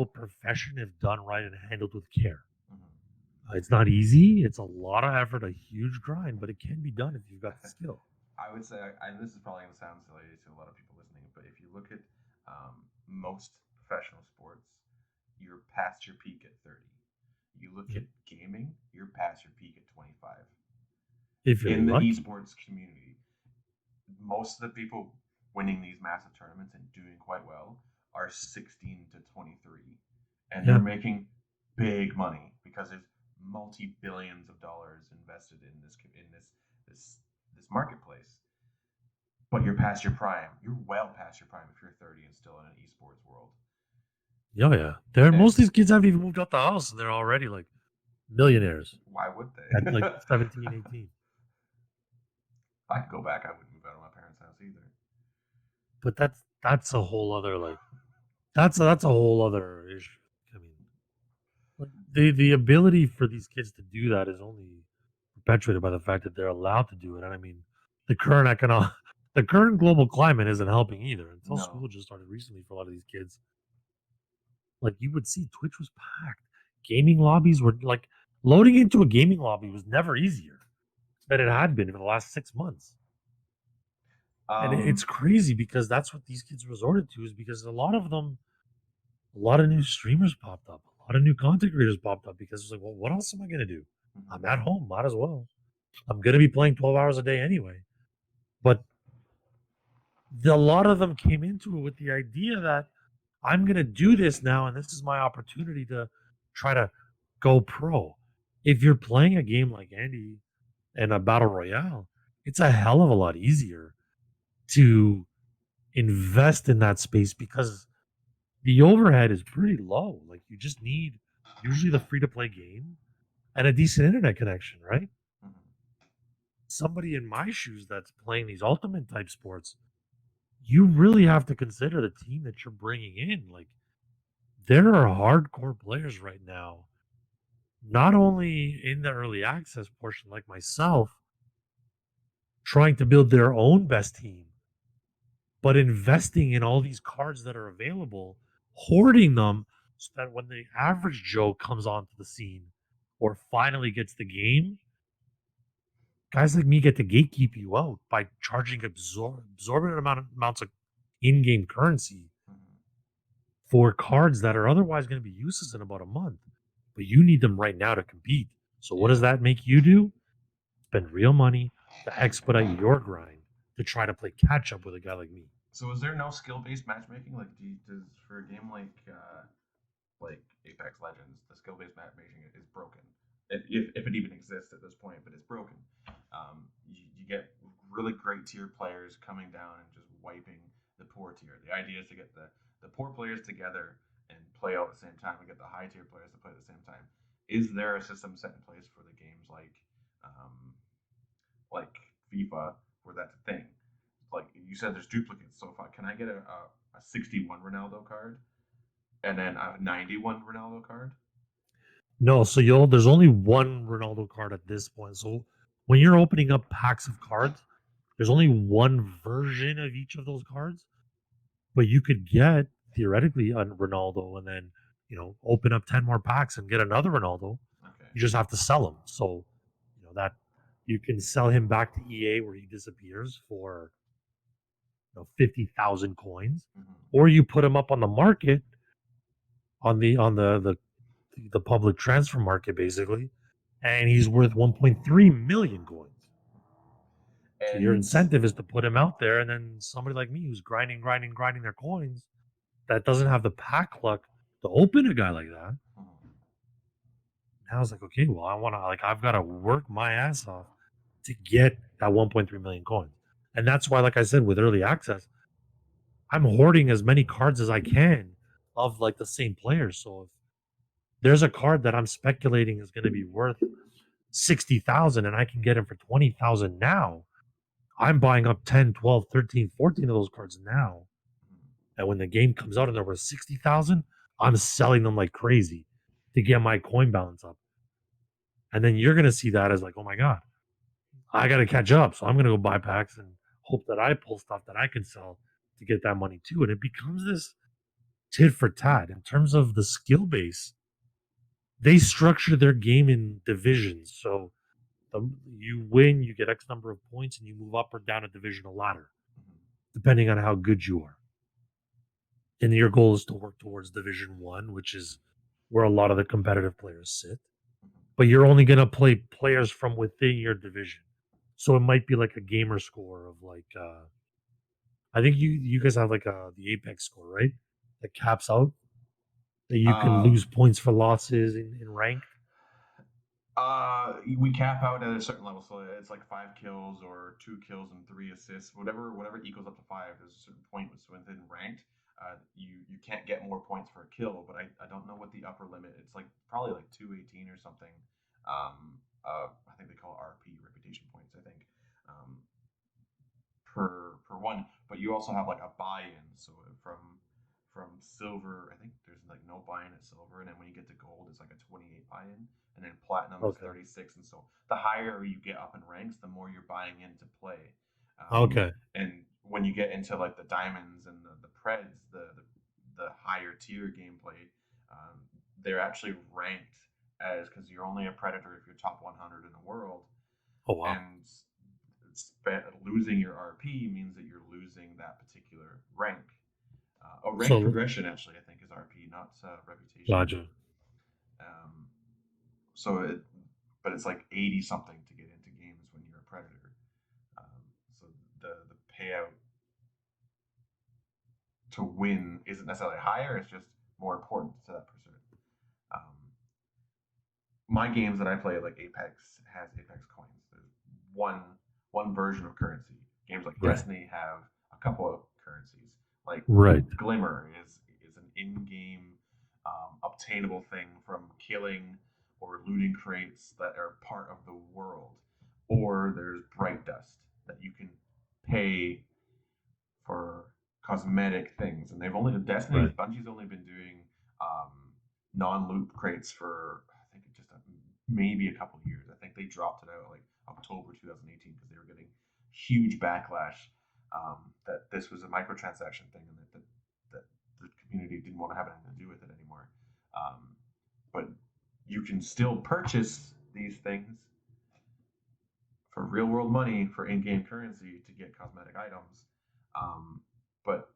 Speaker 2: profession if done right and handled with care.
Speaker 1: Mm-hmm.
Speaker 2: It's not easy. It's a lot of effort, a huge grind, but it can be done if you've got the skill.
Speaker 1: I would say, this is probably going to sound silly to a lot of people listening, but if you look at most professional sports, you're past your peak at 30. You look
Speaker 2: Yep.
Speaker 1: at gaming, you're past your peak at 25.
Speaker 2: If you're
Speaker 1: In the
Speaker 2: lucky.
Speaker 1: esports community, most of the people winning these massive tournaments and doing quite well are 16 to 23. And they're
Speaker 2: Yeah.
Speaker 1: making big money because there's multi billions of dollars invested in this this marketplace. But you're past your prime. You're well past your prime if you're 30 and still in an esports world.
Speaker 2: Oh yeah. Most
Speaker 1: And
Speaker 2: of these kids haven't even moved out the house and they're already like millionaires
Speaker 1: why would
Speaker 2: at
Speaker 1: they?
Speaker 2: like 17, 18.
Speaker 1: I could go back. I wouldn't move out of my parents' house either.
Speaker 2: But that's a whole other like that's a whole other issue. I mean, like the ability for these kids to do that is only perpetuated by the fact that they're allowed to do it. And I mean, the current economic, the current global climate isn't helping either. Until
Speaker 1: No.
Speaker 2: school just started recently for a lot of these kids, like you would see Twitch was packed. Gaming lobbies were like loading into a gaming lobby was never easier than it had been for the last 6 months. And it's
Speaker 1: Um,
Speaker 2: crazy because that's what these kids resorted to is because a lot of them, a lot of new streamers popped up, a lot of new content creators popped up because it's like, well, what else am I going to do? I'm
Speaker 1: mhm.
Speaker 2: at home, might as well. I'm going to be playing 12 hours a day anyway. But a lot of them came into it with the idea that I'm going to do this now and this is my opportunity to try to go pro. If you're playing a game like Andy and a battle royale, it's a hell of a lot easier to invest in that space because the overhead is pretty low. Like you just need usually the free to play game and a decent internet connection, right?
Speaker 1: Mhm.
Speaker 2: Somebody in my shoes that's playing these ultimate type sports, you really have to consider the team that you're bringing in. Like there are hardcore players right now, not only in the early access portion, like myself, trying to build their own best team, but investing in all these cards that are available, hoarding them so that when the average Joe comes onto the scene or finally gets the game, guys like me get to gatekeep you out by charging absorbent amounts of in-game currency
Speaker 1: Mhm.
Speaker 2: for cards that are otherwise going to be useless in about a month. But you need them right now to compete. So what does
Speaker 1: Yeah.
Speaker 2: that make you do? Spend real money to expedite your grind to try to play catch up with a guy like me.
Speaker 1: So is there no skill based matchmaking? Like, does for a game like Apex Legends, the skill based matchmaking is broken. If it even exists at this point, but it's broken. You get really great tier players coming down and just wiping the poor tier. The idea is to get the poor players together and play all at the same time and get the high tier players to play at the same time. Is there a system set in place for the games um, like FIFA where that's a thing? Like you said, there's duplicates. So if can I get a 61 Ronaldo card and then a 91 Ronaldo card?
Speaker 2: No, so there's only one Ronaldo card at this point. So when you're opening up packs of cards, there's only one version of each of those cards, but you could get theoretically a Ronaldo and then open up 10 more packs and get another Ronaldo.
Speaker 1: Okay.
Speaker 2: You just have to sell him. So, that you can sell him back to EA where he disappears for 50,000 coins,
Speaker 1: Mm-hmm.
Speaker 2: or you put him up on the market on the public transfer market basically, and he's worth 1.3 million coins. So your
Speaker 1: And
Speaker 2: incentive is to put him out there, and then somebody like me who's grinding their coins that doesn't have the pack luck to open a guy like that.
Speaker 1: Mhm.
Speaker 2: Now I was like, okay, well, I've got to work my ass off to get that 1.3 million coins. And that's why, like I said, with early access, I'm hoarding as many cards as I can of like the same players. So if there's a card that I'm speculating is going to be worth 60,000 and I can get him for 20,000 now, I'm buying up 10, 12, 13, 14 of those cards now. And when the game comes out and they're worth 60,000, I'm selling them like crazy to get my coin balance up. And then you're going to see that as like, oh my God, I got to catch up. So I'm going to go buy packs and hope that I pull stuff that I can sell to get that money too. And it becomes this tit for tat in terms of the skill base. They structure their game in divisions. So you win, you get X number of points, and you move up or down a divisional ladder, depending on how good you are. And your goal is to work towards Division 1, which is where a lot of the competitive players sit. But you're only going to play players from within your division. So it might be like a gamer score of like, I think you guys have like the Apex score, right? That caps out that you can lose points for losses in rank.
Speaker 1: We cap out at a certain level, so it's like 5 kills or 2 kills and 3 assists, whatever equals up to 5. There's a certain point within ranked. You can't get more points for a kill, but I don't know what the upper limit. It's like probably like 218 or something. I think they call it RP, reputation points. I think per one. But you also have like a buy-in. So from silver, I think there's like no buy-in at silver, and then when you get to gold, it's like a 28 buy-in, and then platinum is
Speaker 2: Okay.
Speaker 1: 36. And so the higher you get up in ranks, the more you're buying into play.
Speaker 2: Okay.
Speaker 1: And when you get into like the diamonds and the preds, the higher tier gameplay, they're actually ranked as, because you're only a predator if you're top 100 in the world,
Speaker 2: Oh wow.
Speaker 1: and losing your RP means that you're losing that particular rank. Rank
Speaker 2: So
Speaker 1: progression, actually, I think, is RP, not reputation.
Speaker 2: gotcha.
Speaker 1: Um, so, but it's like 80 something to get into games when you're a predator. So the payout to win isn't necessarily higher; it's just more important to that person. Um, my games that I play, like Apex, has Apex coins. There's one version of currency. Games like
Speaker 2: Right.
Speaker 1: Destiny have a couple of currencies. Like
Speaker 2: Right.
Speaker 1: Glimmer is an in-game obtainable thing from killing or looting crates that are part of the world. Or there's Bright Dust that you can pay for cosmetic things, and they've only Destiny's
Speaker 2: Right.
Speaker 1: Bungie's only been doing non-loot crates for, I think just maybe a couple years. I think they dropped it out like October 2018 because they were getting huge backlash that this was a microtransaction thing, and that the community didn't want to have anything to do with it anymore. But you can still purchase these things for real world money for in-game currency to get cosmetic items. Um, but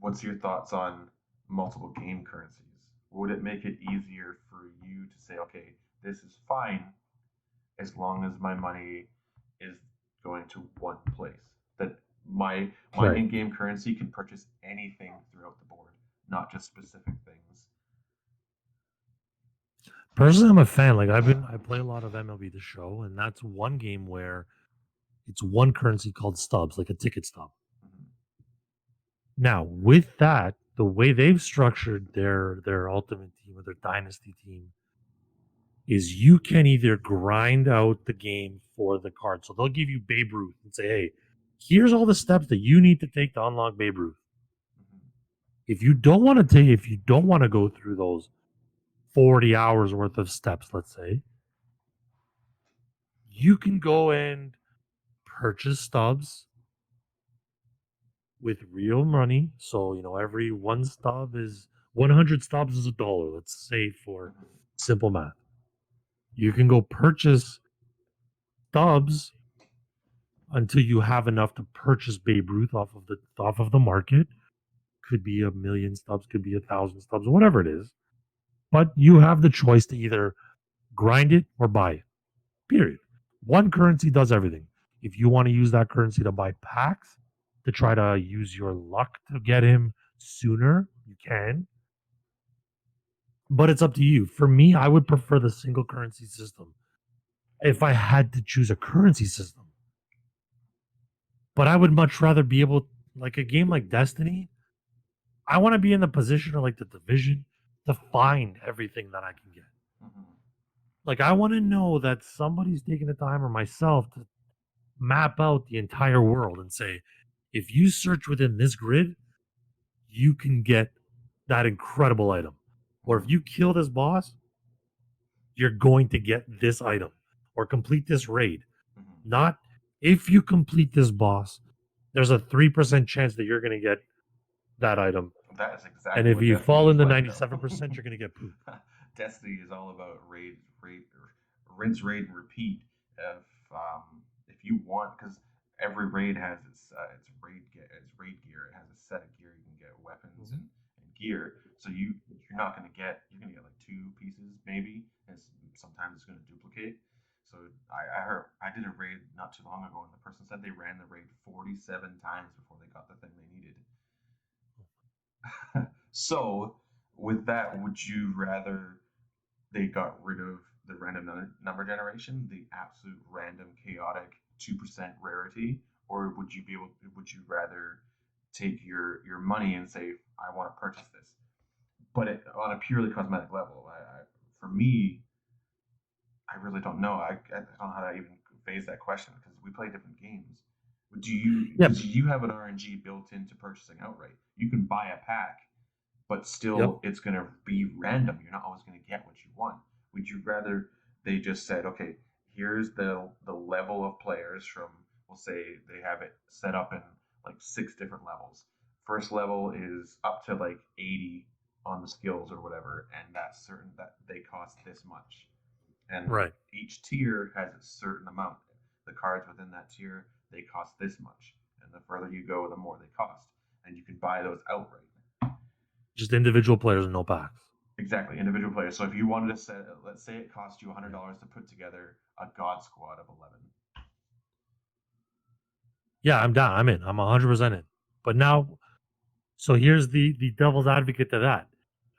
Speaker 1: what's your thoughts on multiple game currencies? Would it make it easier for you to say, okay, this is fine as long as my money is going to one place? That my
Speaker 2: Right.
Speaker 1: in-game currency can purchase anything throughout the board, not just specific things.
Speaker 2: Personally, I'm a fan. Like I play a lot of MLB The Show, and that's one game where it's one currency called stubs, like a ticket stub.
Speaker 1: Mhm.
Speaker 2: Now, with that, the way they've structured their ultimate team or their dynasty team is you can either grind out the game for the card. So they'll give you Babe Ruth and say, hey, here's all the steps that you need to take to unlock Babe Ruth.
Speaker 1: Mhm.
Speaker 2: If you don't want to go through those 40 hours worth of steps, let's say, you can go and purchase stubs with real money. So, every one stub is 100 stubs is $1. Let's say for
Speaker 1: Mhm.
Speaker 2: simple math. You can go purchase stubs until you have enough to purchase Babe Ruth off of the market. Could be 1,000,000 stubs, could be 1,000 stubs, whatever it is. But you have the choice to either grind it or buy it. Period. One currency does everything. If you want to use that currency to buy packs to try to use your luck to get him sooner, you can. But it's up to you. For me, I would prefer the single currency system if I had to choose a currency system. But I would much rather be able, like a game like Destiny, I want to be in the position of like the Division to find everything that I can get.
Speaker 1: Mhm.
Speaker 2: Like I want to know that somebody's taking the time or myself to map out the entire world and say, if you search within this grid, you can get that incredible item. Or if
Speaker 1: Mhm.
Speaker 2: you kill this boss, you're going to get this item or complete this raid.
Speaker 1: Mhm.
Speaker 2: Not if you complete this boss, there's a 3% chance that you're going to get that item.
Speaker 1: That is
Speaker 2: And
Speaker 1: exactly
Speaker 2: if
Speaker 1: what
Speaker 2: you
Speaker 1: Destiny
Speaker 2: fall
Speaker 1: is
Speaker 2: in the
Speaker 1: like, though.
Speaker 2: 97%, you're going to get poop.
Speaker 1: Destiny is all about rinse, raid, and repeat. If if you want, because every raid has its raid gear. It has a set of gear you can get weapons
Speaker 2: Mhm.
Speaker 1: and gear. So you're gonna get like two pieces maybe, and sometimes it's gonna duplicate. So I heard I did a raid not too long ago, and the person said they ran the raid 47 times before they got the thing they needed. So, with that, would you rather they got rid of the random number generation, the absolute random chaotic 2% rarity, or would you rather take your money and say, I want to purchase this, but on a purely cosmetic level? For me, I really don't know. I don't know how to even phase that question because we play different games. Do you
Speaker 2: Yep.
Speaker 1: because you have an RNG built into purchasing outright? You can buy a pack but
Speaker 2: Yep.
Speaker 1: still it's going to be random. You're not always going to get what you want. Would you rather they just said, okay, here's the level of players from, we'll say they have it set up in like six different levels. First level is up to like 80 on the skills or whatever, and that's certain that they cost this much. And
Speaker 2: Right.
Speaker 1: each tier has a certain amount. The cards within that tier, they cost this much. And the further you go, the more they cost. And you can buy those outright.
Speaker 2: Just individual players and no packs.
Speaker 1: Exactly, individual players. So if you wanted to set, let's say it cost you $100 to put together a God Squad of 11.
Speaker 2: Yeah, I'm down. I'm in. I'm 100% in. But now, so here's the devil's advocate to that.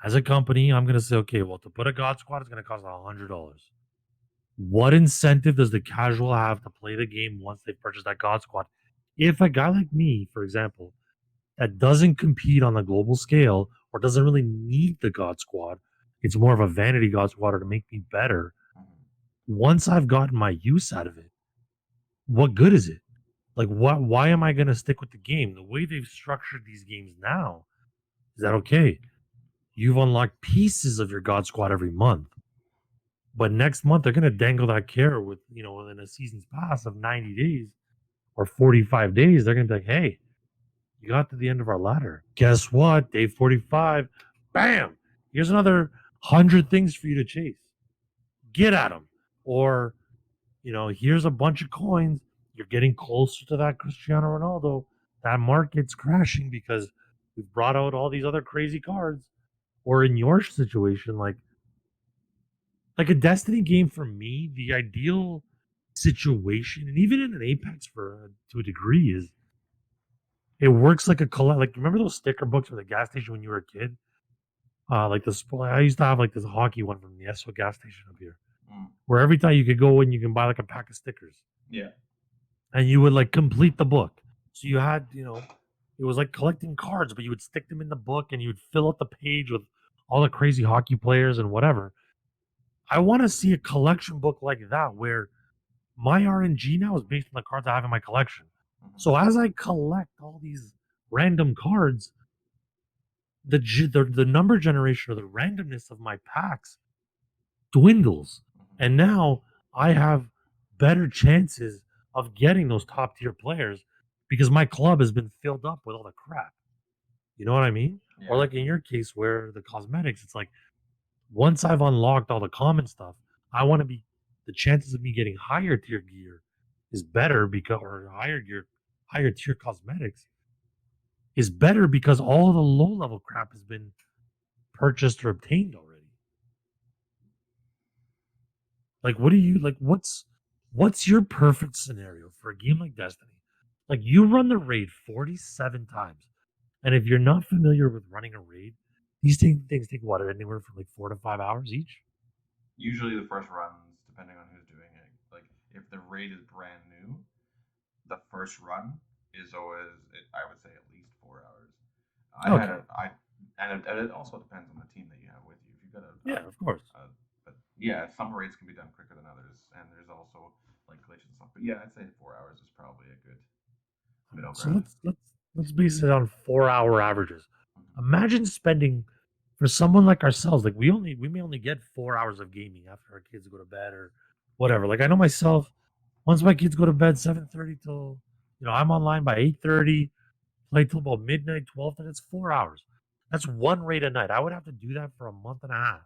Speaker 2: As a company, I'm going to say, okay, well, to put a God Squad is going to cost $100. What incentive does the casual have to play the game once they purchase that God Squad? If a guy like me, for example, that doesn't compete on a global scale or doesn't really need the God Squad, it's more of a vanity God Squad or to make me better.
Speaker 1: Mm-hmm.
Speaker 2: Once I've gotten my use out of it, what good is it? Like, what? Why am I going to stick with the game? The way they've structured these games now is that okay? You've unlocked pieces of your God Squad every month, but next month they're going to dangle that carrot with within a season's pass of 90 days or 45 days. They're going to be like, hey, you got to the end of our ladder. Guess what? Day 45, bam! Here's another 100 things for you to chase. Get at them, or here's a bunch of coins. You're getting closer to that Cristiano Ronaldo. That market's crashing because we've brought out all these other crazy cards. Or in your situation, like a Destiny game for me, the ideal situation, and even in an Apex for to a degree, is it works like a collect. Like remember those sticker books from the gas station when you were a kid? Like this, I used to have like this hockey one from the Esso gas station up here,
Speaker 1: Mm.
Speaker 2: where every time you could go in, you can buy like a pack of stickers.
Speaker 1: Yeah.
Speaker 2: And you would like complete the book. So you had, it was like collecting cards, but you would stick them in the book and you would fill out the page with all the crazy hockey players and whatever. I want to see a collection book like that where my RNG now is based on the cards I have in my collection.
Speaker 1: Mm-hmm.
Speaker 2: So as I collect all these random cards, the number generation or the randomness of my packs dwindles.
Speaker 1: Mm-hmm.
Speaker 2: And now I have better chances of getting those top tier players because my club has been filled up with all the crap. You know what I mean? Or
Speaker 1: Yeah.
Speaker 2: like in your case where the cosmetics, it's like once I've unlocked all the common stuff, I want to be the chances of me getting higher tier gear is better because or higher tier cosmetics is better because all the low level crap has been purchased or obtained already. Like what do you like what's your perfect scenario for a game like Destiny? Like you run the raid 47 times. And if you're not familiar with running a raid, things take what anywhere from like 4 to 5 hours each.
Speaker 1: Usually the first runs, depending on who's doing it, like if the raid is brand new, the first run is always, I would say, at least 4 hours. I had
Speaker 2: Okay.
Speaker 1: a I and it also depends on the team that you have with you. If you've got
Speaker 2: Yeah, of course.
Speaker 1: but yeah, some raids can be done quicker than others, and there's also like glitches and stuff. But yeah, I'd say 4 hours is probably a good middle
Speaker 2: So
Speaker 1: ground.
Speaker 2: let's base it on 4 hour averages.
Speaker 1: Mm-hmm.
Speaker 2: Imagine spending for someone like ourselves, like we may only get 4 hours of gaming after our kids go to bed or whatever. Like I know myself, once my kids go to bed 7:30 till I'm online by 8:30, play till about midnight, 12, and it's 4 hours. That's one raid a night. I would have to do that for a month and a half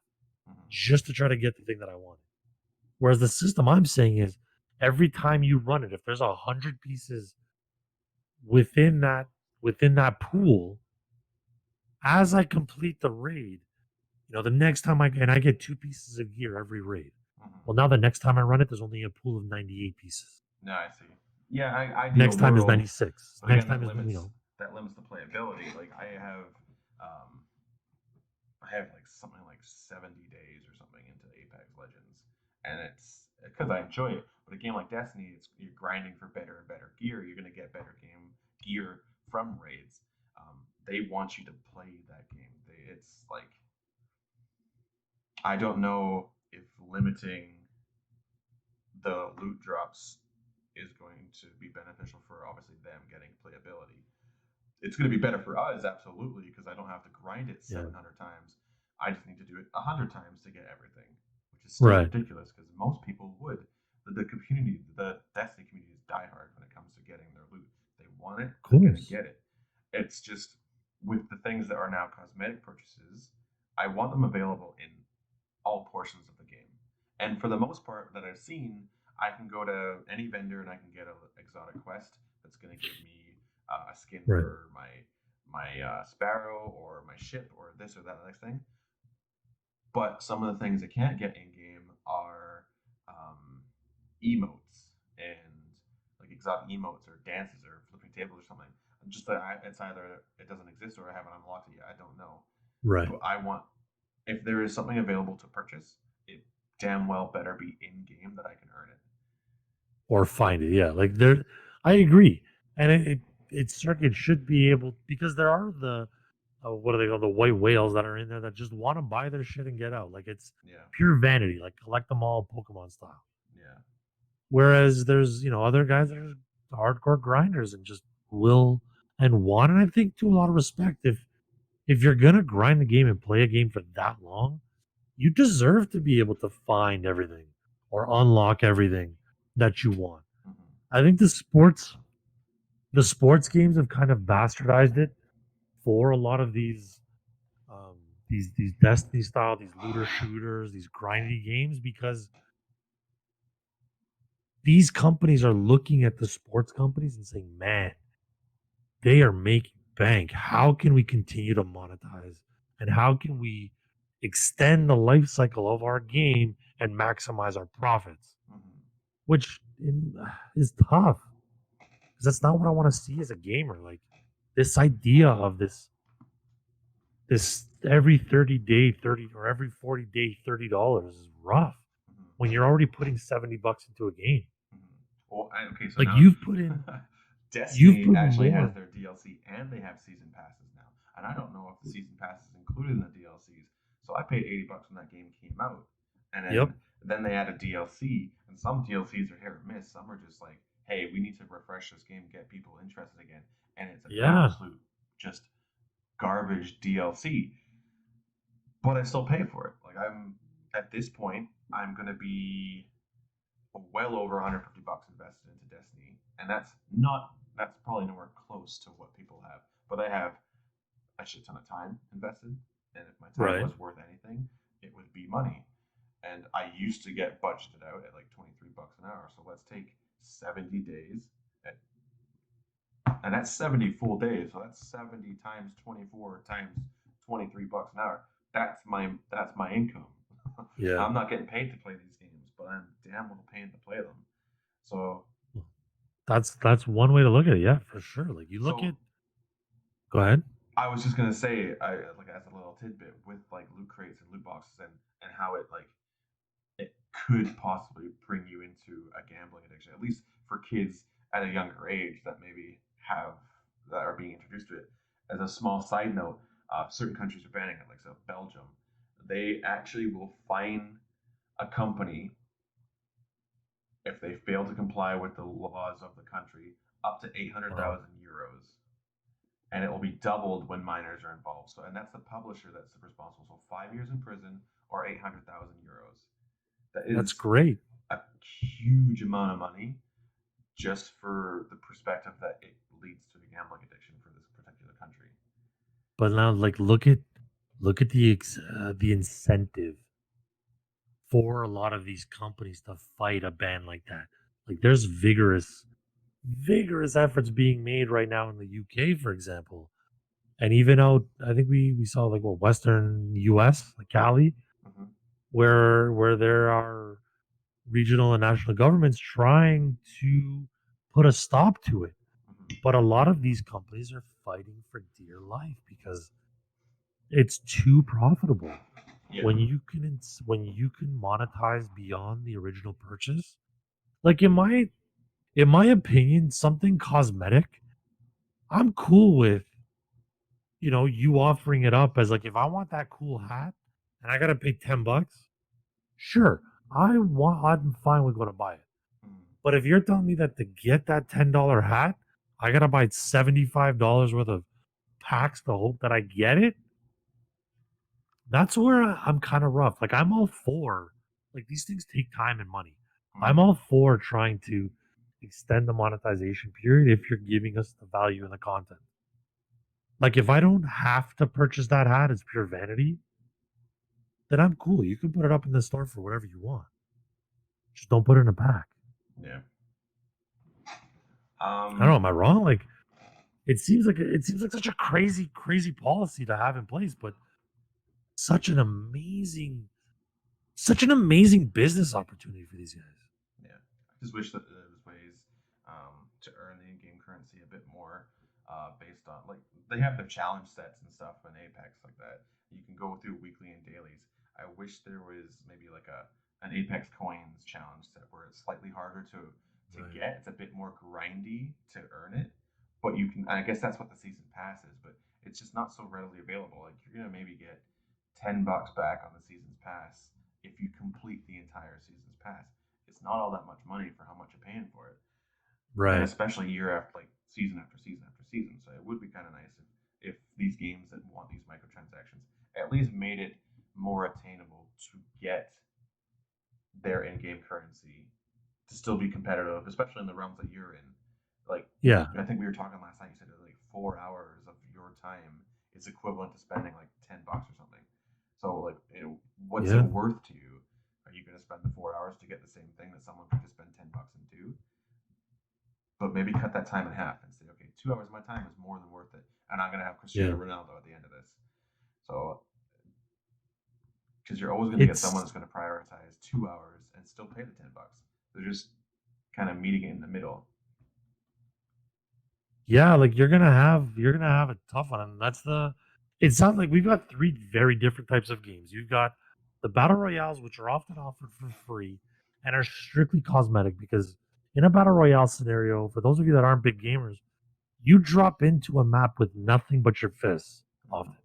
Speaker 1: Mm-hmm.
Speaker 2: just to try to get the thing that I wanted. Whereas the system I'm saying is every time you run it, if there's 100 pieces within that within that pool, as I complete the raid, the next time I get 2 pieces of gear every raid.
Speaker 1: Mm-hmm.
Speaker 2: Well, now the next time I run it, there's only a pool of 98 pieces.
Speaker 1: No, I see. Yeah, ideal
Speaker 2: Next time is
Speaker 1: world,
Speaker 2: 96.
Speaker 1: but
Speaker 2: Next
Speaker 1: again,
Speaker 2: time is
Speaker 1: that limits the playability. Like um, I have like something like 70 days or something into Apex Legends, and it's because I enjoy it. But a game like Destiny, you're grinding for better and better gear. You're gonna get better game gear from raids. They want you to play that game. It's like I don't know if limiting the loot drops is going to be beneficial for obviously them getting playability. It's going to be better for us, absolutely, because I don't have to grind it
Speaker 2: yeah.
Speaker 1: 700 times. I just need to do it 100 times to get everything, which is still
Speaker 2: Right.
Speaker 1: ridiculous because most people would. The community, the Destiny community is diehard when it comes to getting their loot. They want it,
Speaker 2: Of
Speaker 1: they're going to
Speaker 2: course.
Speaker 1: get it. It's just with the things that are now cosmetic purchases, I want them available in all portions of the game. And for the most part that I've seen, I can go to any vendor and I can get an exotic quest that's going to give me a skin
Speaker 2: Right.
Speaker 1: for my sparrow or my ship or this or that next thing. But some of the things I can't get in game are emotes and like exotic emotes or dances or flipping tables or something. Just that it's either it doesn't exist or I haven't unlocked it yet. I don't know.
Speaker 2: Right.
Speaker 1: But I want if there is something available to purchase, it damn well better be in game that I can earn it.
Speaker 2: Or find it. Yeah. Like there, I agree. And it should be able because there are the what are they called, the white whales that are in there that just want to buy their shit and get out. Like it's
Speaker 1: Yeah,
Speaker 2: pure vanity, like collect them all Pokemon style.
Speaker 1: yeah.
Speaker 2: Whereas there's other guys that are hardcore grinders and just will and want. And I think to a lot of respect, if you're gonna grind the game and play a game for that long, you deserve to be able to find everything or unlock everything that you want.
Speaker 1: Mm-hmm.
Speaker 2: I think the sports games have kind of bastardized it for a lot of um, these Destiny style, these looter shooters, these grindy games because these companies are looking at the sports companies and saying, "Man, they are making bank. How can we continue to monetize? And how can we extend the life cycle of our game and maximize our profits?"
Speaker 1: Mm-hmm.
Speaker 2: Which is tough because that's not what I want to see as a gamer. Like this idea of this every 30 day 30 or every 40 day $30 is rough when
Speaker 1: Mm-hmm.
Speaker 2: you're already putting $70 into a game.
Speaker 1: Mm-hmm. Well, okay, so
Speaker 2: Like
Speaker 1: now
Speaker 2: you've
Speaker 1: Destiny
Speaker 2: put
Speaker 1: actually has
Speaker 2: more.
Speaker 1: their DLC and they have season passes now. And I don't know if the season pass is included in the DLCs. So I paid $80 when that game came out, and
Speaker 2: Yep.
Speaker 1: then they added DLC. And some DLCs are hit or miss. Some are just like, hey, we need to refresh this game, get people interested again, and it's an
Speaker 2: Yeah.
Speaker 1: absolute just garbage DLC. But I still pay for it. Like I'm at this point, I'm gonna be well over 150 bucks invested into Destiny, and that's probably nowhere close to what people have. But I have a shit ton of time invested, and if my time
Speaker 2: Right.
Speaker 1: was worth anything, it would be money. And I used to get budgeted out at like 23 bucks an hour. So let's take 70 days, at, and that's 70 full days. So that's 70 times 24 times 23 bucks an hour. That's my income.
Speaker 2: Yeah.
Speaker 1: I'm not getting paid to play these games, but I'm damn well paying to play them. So
Speaker 2: That's one way to look at it. Yeah, for sure. Like you look at.
Speaker 1: so
Speaker 2: Go ahead.
Speaker 1: I was just gonna say, I like as a little tidbit with like loot crates and loot boxes and how it could possibly bring you into a gambling addiction, at least for kids at a younger age that maybe have that are being introduced to it. As a small side note, certain countries are banning it, like so Belgium. They actually will fine a company if they fail to comply with the laws of the country up to eight hundred
Speaker 2: Wow.
Speaker 1: thousand euros, and it will be doubled when minors are involved. So, and that's the publisher that's responsible. So, 5 years in prison or 800,000 euros. That
Speaker 2: That's
Speaker 1: is
Speaker 2: great.
Speaker 1: a huge amount of money just for the perspective that it leads to a gambling addiction for this particular country.
Speaker 2: But now, like, look at the incentive for a lot of these companies to fight a ban like that. Like, there's vigorous efforts being made right now in the UK, for example, and even out. I think we saw like what Western US, like
Speaker 1: Yeah.
Speaker 2: Cali,
Speaker 1: Mm-hmm.
Speaker 2: where there are regional and national governments trying to put a stop to it.
Speaker 1: Mm-hmm.
Speaker 2: But a lot of these companies are fighting for dear life because it's too profitable.
Speaker 1: Yeah.
Speaker 2: When you can monetize beyond the original purchase, like in my opinion, something cosmetic, I'm cool with you offering it up as like if I want that cool hat and I gotta pay $10, sure, I'm fine with going to buy it.
Speaker 1: Mm-hmm.
Speaker 2: But if you're telling me that to get that $10 hat, I gotta buy $75 worth of packs to hope that I get it, that's where I'm kind of rough. Like I'm all for like these things take time and money. I'm
Speaker 1: Mm-hmm.
Speaker 2: all for trying to extend the monetization period if you're giving us the value in the content. Like if I don't have to purchase that hat, it's pure vanity, then I'm cool. You can put it up in the store for whatever you want. Just don't put it in a pack.
Speaker 1: Yeah.
Speaker 2: I don't know.
Speaker 1: Um.
Speaker 2: Am I wrong? Like it seems like such a crazy policy to have in place, but such an amazing such an amazing business opportunity for these guys.
Speaker 1: Yeah. I just wish that there was ways to earn the in-game currency a bit more, based on like they have their challenge sets and stuff in Apex like that. You can go through weekly and dailies. I wish there was maybe like a an Apex coins challenge set where it's slightly harder to
Speaker 2: Right.
Speaker 1: get. It's a bit more grindy to earn it, but you can. I guess that's what the season pass is, but it's just not so readily available. Like you're gonna maybe get $10 back on the season's pass if you complete the entire season's pass. It's not all that much money for how much you're paying for it, and
Speaker 2: Right.
Speaker 1: especially year after like season after season after season. So it would be kind of nice if these games that want these microtransactions at least made it more attainable to get their in-game currency to still be competitive, especially in the realms that you're in. Like
Speaker 2: Yeah.
Speaker 1: I think we were talking last night. You said that like 4 hours of your time is equivalent to spending like $10 or something. So like, what's it
Speaker 2: Yeah.
Speaker 1: worth to you? Are you going to spend the 4 hours to get the same thing that someone could just spend $10 and do? But maybe cut that time in half and say, okay, 2 hours of my time is more than worth it, and I'm going to have Cristiano
Speaker 2: Yeah.
Speaker 1: Ronaldo at the end of this. So because you're always going to get someone
Speaker 2: It's
Speaker 1: that's going to prioritize 2 hours and still pay the $10. They're just kind of meeting it in the middle.
Speaker 2: yeah, like you're gonna have a tough one. And that's the it sounds like we've got three very different types of games. You've got the battle royales, which are often offered for free and are strictly cosmetic because in a battle royale scenario, for those of you that aren't big gamers, you drop into a map with nothing but your fists
Speaker 1: Mm-hmm.
Speaker 2: often.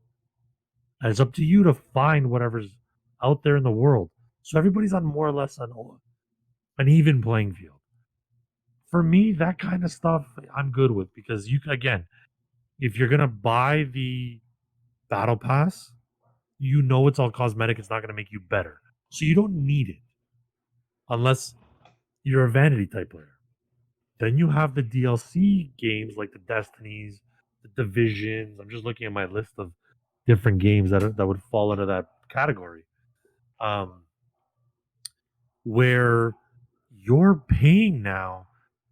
Speaker 2: And it's up to you to find whatever's out there in the world. So everybody's on more or less an even playing field. For me, that kind of stuff I'm good with because again, if you're gonna buy the battle pass, you know it's all cosmetic. It's not gonna make you better, so you don't need it unless you're a vanity type player. Then you have the DLC games like the Destinies, the the divisions. I'm just looking at my list of different games that would fall under that category. Um, where you're paying now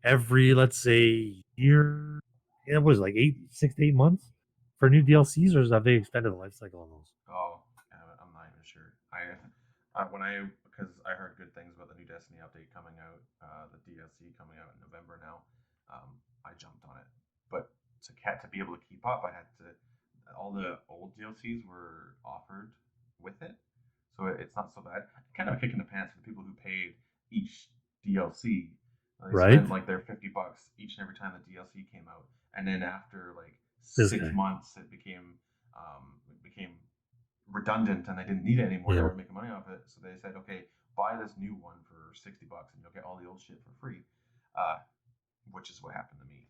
Speaker 2: every, let's say, year. It was like 6 to 8 months for new DLCs, or have they extended the life cycle on those?
Speaker 1: Oh, I'm not even sure. When I because I heard good things about the new Destiny update coming out, the DLC coming out in November now. I jumped on it, but to be able to keep up, I had to. All the old DLCs were offered with it, so it's not so bad. Kind of a kick in the pants for the people who paid each DLC. They
Speaker 2: Right?
Speaker 1: spent like their $50 each and every time the DLC came out, and then after like
Speaker 2: This
Speaker 1: six
Speaker 2: guy.
Speaker 1: months, it became redundant and they didn't need it anymore. They
Speaker 2: Yeah.
Speaker 1: were making money off it, so they said, okay, buy this new one for $60 and you'll get all the old shit for free. Uh, which is what happened to me,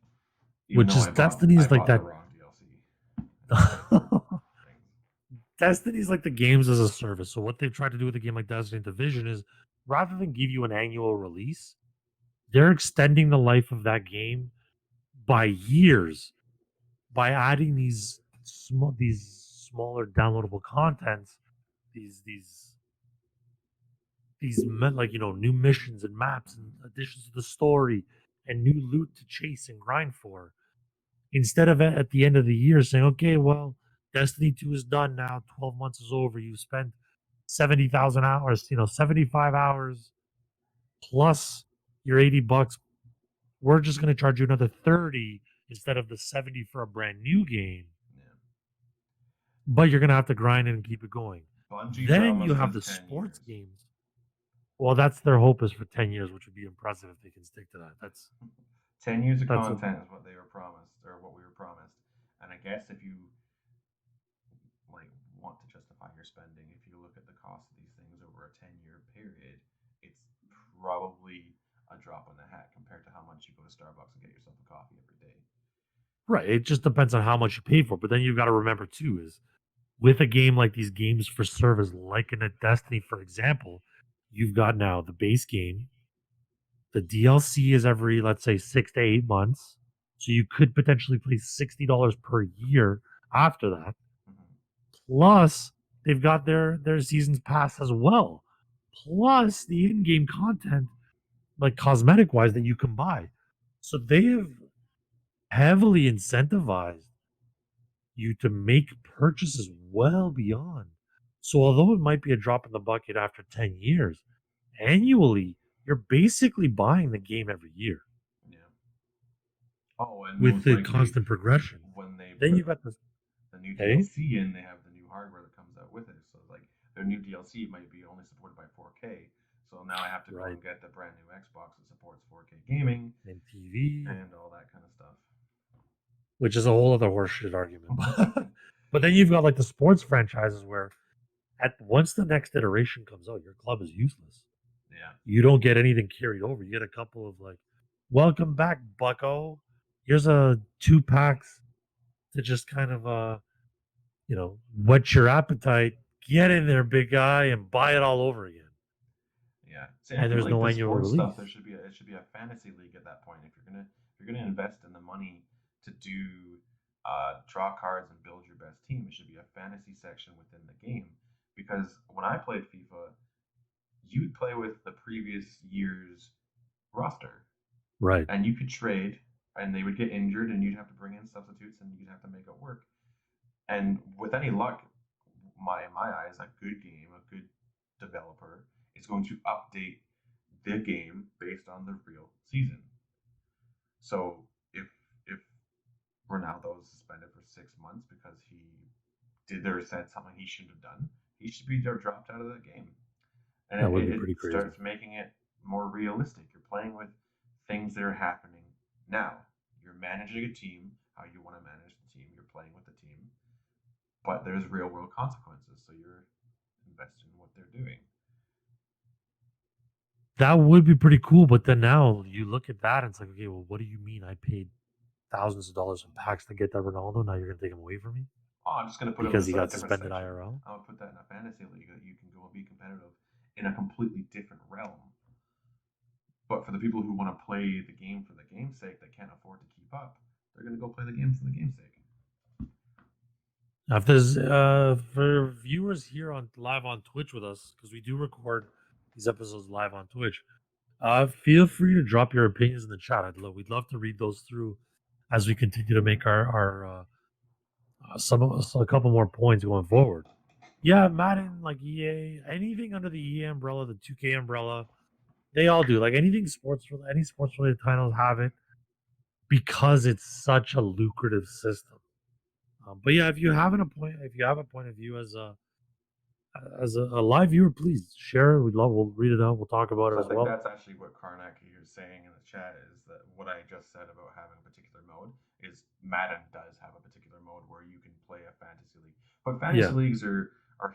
Speaker 1: even
Speaker 2: Which
Speaker 1: though
Speaker 2: is
Speaker 1: I
Speaker 2: Destiny's like
Speaker 1: bought the
Speaker 2: that.
Speaker 1: wrong DLC. And the wrong things.
Speaker 2: Destiny's like the games as a service. So what they've tried to do with a game like Destiny Division is rather than give you an annual release, they're extending the life of that game by years by adding these smaller downloadable contents, these like new missions and maps and additions to the story and new loot to chase and grind for. Instead of at the end of the year saying, okay, well, Destiny 2 is done now, 12 months is over, you've spent 70,000 hours, 75 hours plus your $80. We're just going to charge you another 30 instead of the 70 for a brand new game,
Speaker 1: Yeah.
Speaker 2: but you're going to have to grind it and keep it going.
Speaker 1: Bungie
Speaker 2: Then you
Speaker 1: promised
Speaker 2: have
Speaker 1: us
Speaker 2: the
Speaker 1: 10
Speaker 2: sports
Speaker 1: years.
Speaker 2: games. Well, that's their hope is for 10 years, which would be impressive if they can stick to that.
Speaker 1: 10 years of
Speaker 2: That's a
Speaker 1: content is what they were promised, or what we were promised. And I guess if you like want to justify your spending, if you look at the cost of these things over a 10-year period, it's probably a drop in the hat compared to how much you go to Starbucks and get yourself a coffee every day.
Speaker 2: right. It just depends on how much you pay for. But then you've got to remember too is with a game like these games for service, like in a Destiny, for example, you've got now the base game. The DLC is every, let's say, 6 to 8 months. So you could potentially pay $60 per year after that.
Speaker 1: Mm-hmm.
Speaker 2: Plus, they've got their seasons pass as well. Plus the in-game content, like cosmetic wise, that you can buy. So they have heavily incentivized you to make purchases well beyond. So although it might be a drop in the bucket after 10 years, annually, you're basically buying the game every year
Speaker 1: Yeah. Oh, and
Speaker 2: with
Speaker 1: most
Speaker 2: the
Speaker 1: likely
Speaker 2: constant progression.
Speaker 1: when they
Speaker 2: Then
Speaker 1: put
Speaker 2: you've got this,
Speaker 1: the new
Speaker 2: hey,
Speaker 1: DLC in, they have the new hardware that comes out with it. So like their new DLC might be only supported by 4K. So now I have to go
Speaker 2: right,
Speaker 1: and get the brand new Xbox that supports 4K gaming
Speaker 2: and TV,
Speaker 1: and all that kind of stuff.
Speaker 2: which is a whole other horseshit argument. But then you've got like the sports franchises where at once the next iteration comes out, your club is useless.
Speaker 1: Yeah.
Speaker 2: You don't get anything carried over. You get a couple of like, welcome back, Bucko. Here's a 2 packs to just kind of whet your appetite. Get in there, big guy, and buy it all over again.
Speaker 1: Yeah. See, I
Speaker 2: And
Speaker 1: feel
Speaker 2: there's
Speaker 1: like
Speaker 2: no
Speaker 1: the
Speaker 2: annual
Speaker 1: sports stuff
Speaker 2: release.
Speaker 1: there should be it should be a fantasy league at that point. If you're gonna invest in the money to do draw cards and build your best team, it should be a fantasy section within the game. Because when I played FIFA, you'd play with the previous year's roster,
Speaker 2: Right.
Speaker 1: and you could trade, and they would get injured, and you'd have to bring in substitutes, and you'd have to make it work. And with any luck, in my eyes, a good game, a good developer is going to update the game based on the real season. So if Ronaldo is suspended for 6 months because he did or said something he shouldn't have done, he should be dropped out of the game. And
Speaker 2: That
Speaker 1: it,
Speaker 2: would be
Speaker 1: it
Speaker 2: pretty crazy.
Speaker 1: starts making it more realistic. You're playing with things that are happening now. You're managing a team how you want to manage the team. You're playing with the team, but there's real world consequences. So you're invested in what they're doing.
Speaker 2: That would be pretty cool. But then now you look at that and it's like, okay, well, what do you mean I paid thousands of dollars in packs to get that Ronaldo? Now you're going to take him away from me
Speaker 1: Oh, I'm just going to put it in
Speaker 2: because he
Speaker 1: a
Speaker 2: got
Speaker 1: different
Speaker 2: suspended
Speaker 1: section.
Speaker 2: IRL?
Speaker 1: I'll put that in a fantasy league that you can go and be competitive in a completely different realm. But for the people who want to play the game for the game's sake that can't afford to keep up, they're going to go play the game for the game's sake.
Speaker 2: If there's for viewers here on live on Twitch with us, because we do record these episodes live on Twitch, feel free to drop your opinions in the chat. We'd love to read those through as we continue to make our a couple more points going forward. Yeah, Madden, like EA, anything under the EA umbrella, the 2K umbrella, they all do. Like any sports related titles have it because it's such a lucrative system. But yeah, if you have a point of view as a live viewer, please share it. We'll read it out. We'll talk about it
Speaker 1: So I
Speaker 2: as
Speaker 1: think
Speaker 2: well.
Speaker 1: that's actually what Karnak is saying in the chat is that what I just said about having a particular mode is Madden does have a particular mode where you can play a fantasy league. But fantasy
Speaker 2: Yeah,
Speaker 1: leagues are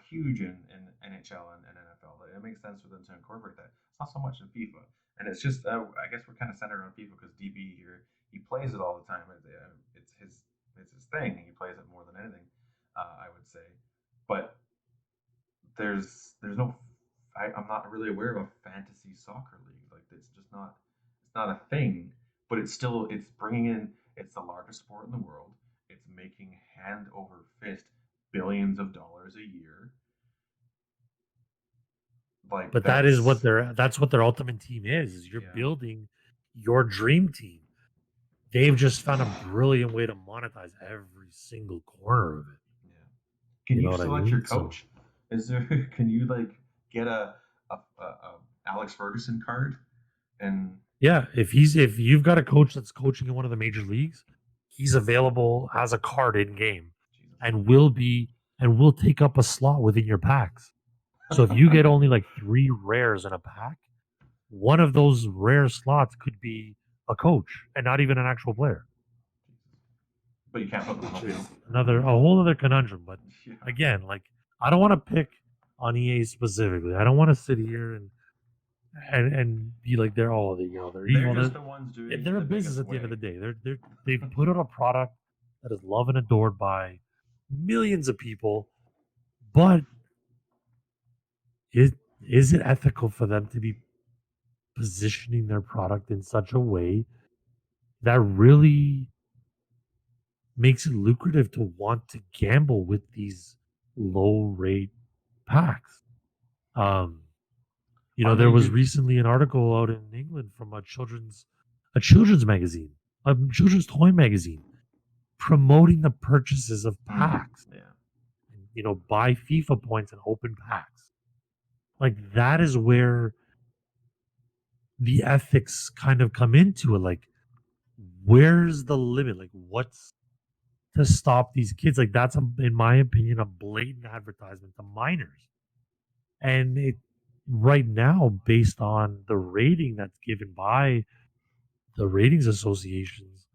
Speaker 1: huge in NHL and NFL. It makes sense for them to incorporate that. It's not so much in FIFA. And it's just, I guess we're kind of centered on FIFA because DB here, he plays it all the time. It's his thing. He plays it more than anything, I would say. But there's no I'm not really aware of a fantasy soccer league. Like it's not a thing, but it's bringing in it's the largest sport in the world. It's making hand over fist billions of dollars a year. Like
Speaker 2: but
Speaker 1: that's
Speaker 2: that's what their ultimate team is you're
Speaker 1: yeah
Speaker 2: building your dream team. They've just found a brilliant way to monetize every single corner of it.
Speaker 1: yeah. Can
Speaker 2: You
Speaker 1: you
Speaker 2: know what I
Speaker 1: select your
Speaker 2: mean? So
Speaker 1: coach? Is there can you like get a Alex Ferguson card and
Speaker 2: yeah, if you've got a coach that's coaching in one of the major leagues, he's available as a card in game,
Speaker 1: Jesus.
Speaker 2: and will take up a slot within your packs. So if you get only like 3 rares in a pack, one of those rare slots could be a coach and not even an actual player,
Speaker 1: But you can't put them on
Speaker 2: which
Speaker 1: the field.
Speaker 2: is a whole other conundrum. But
Speaker 1: Yeah.
Speaker 2: again, like I don't want to pick on EA specifically. I don't want to sit here and be like they're
Speaker 1: They're
Speaker 2: evil.
Speaker 1: just the ones doing
Speaker 2: They're a
Speaker 1: the
Speaker 2: business
Speaker 1: biggest
Speaker 2: at the end of
Speaker 1: way.
Speaker 2: the day. They've put out a product that is loved and adored by millions of people, but is is it ethical for them to be positioning their product in such a way that really makes it lucrative to want to gamble with these low rate packs? Um,
Speaker 1: I know
Speaker 2: there
Speaker 1: you
Speaker 2: was
Speaker 1: could.
Speaker 2: recently an article out in England from a children's magazine, a children's toy magazine, promoting the purchases of packs.
Speaker 1: Yeah.
Speaker 2: Buy FIFA points and open packs. Like that is where the ethics kind of come into it. Like, where's the limit? Like, what's to stop these kids? Like, that's in my opinion, a blatant advertisement to minors. And it right now, based on the rating that's given by the ratings associations,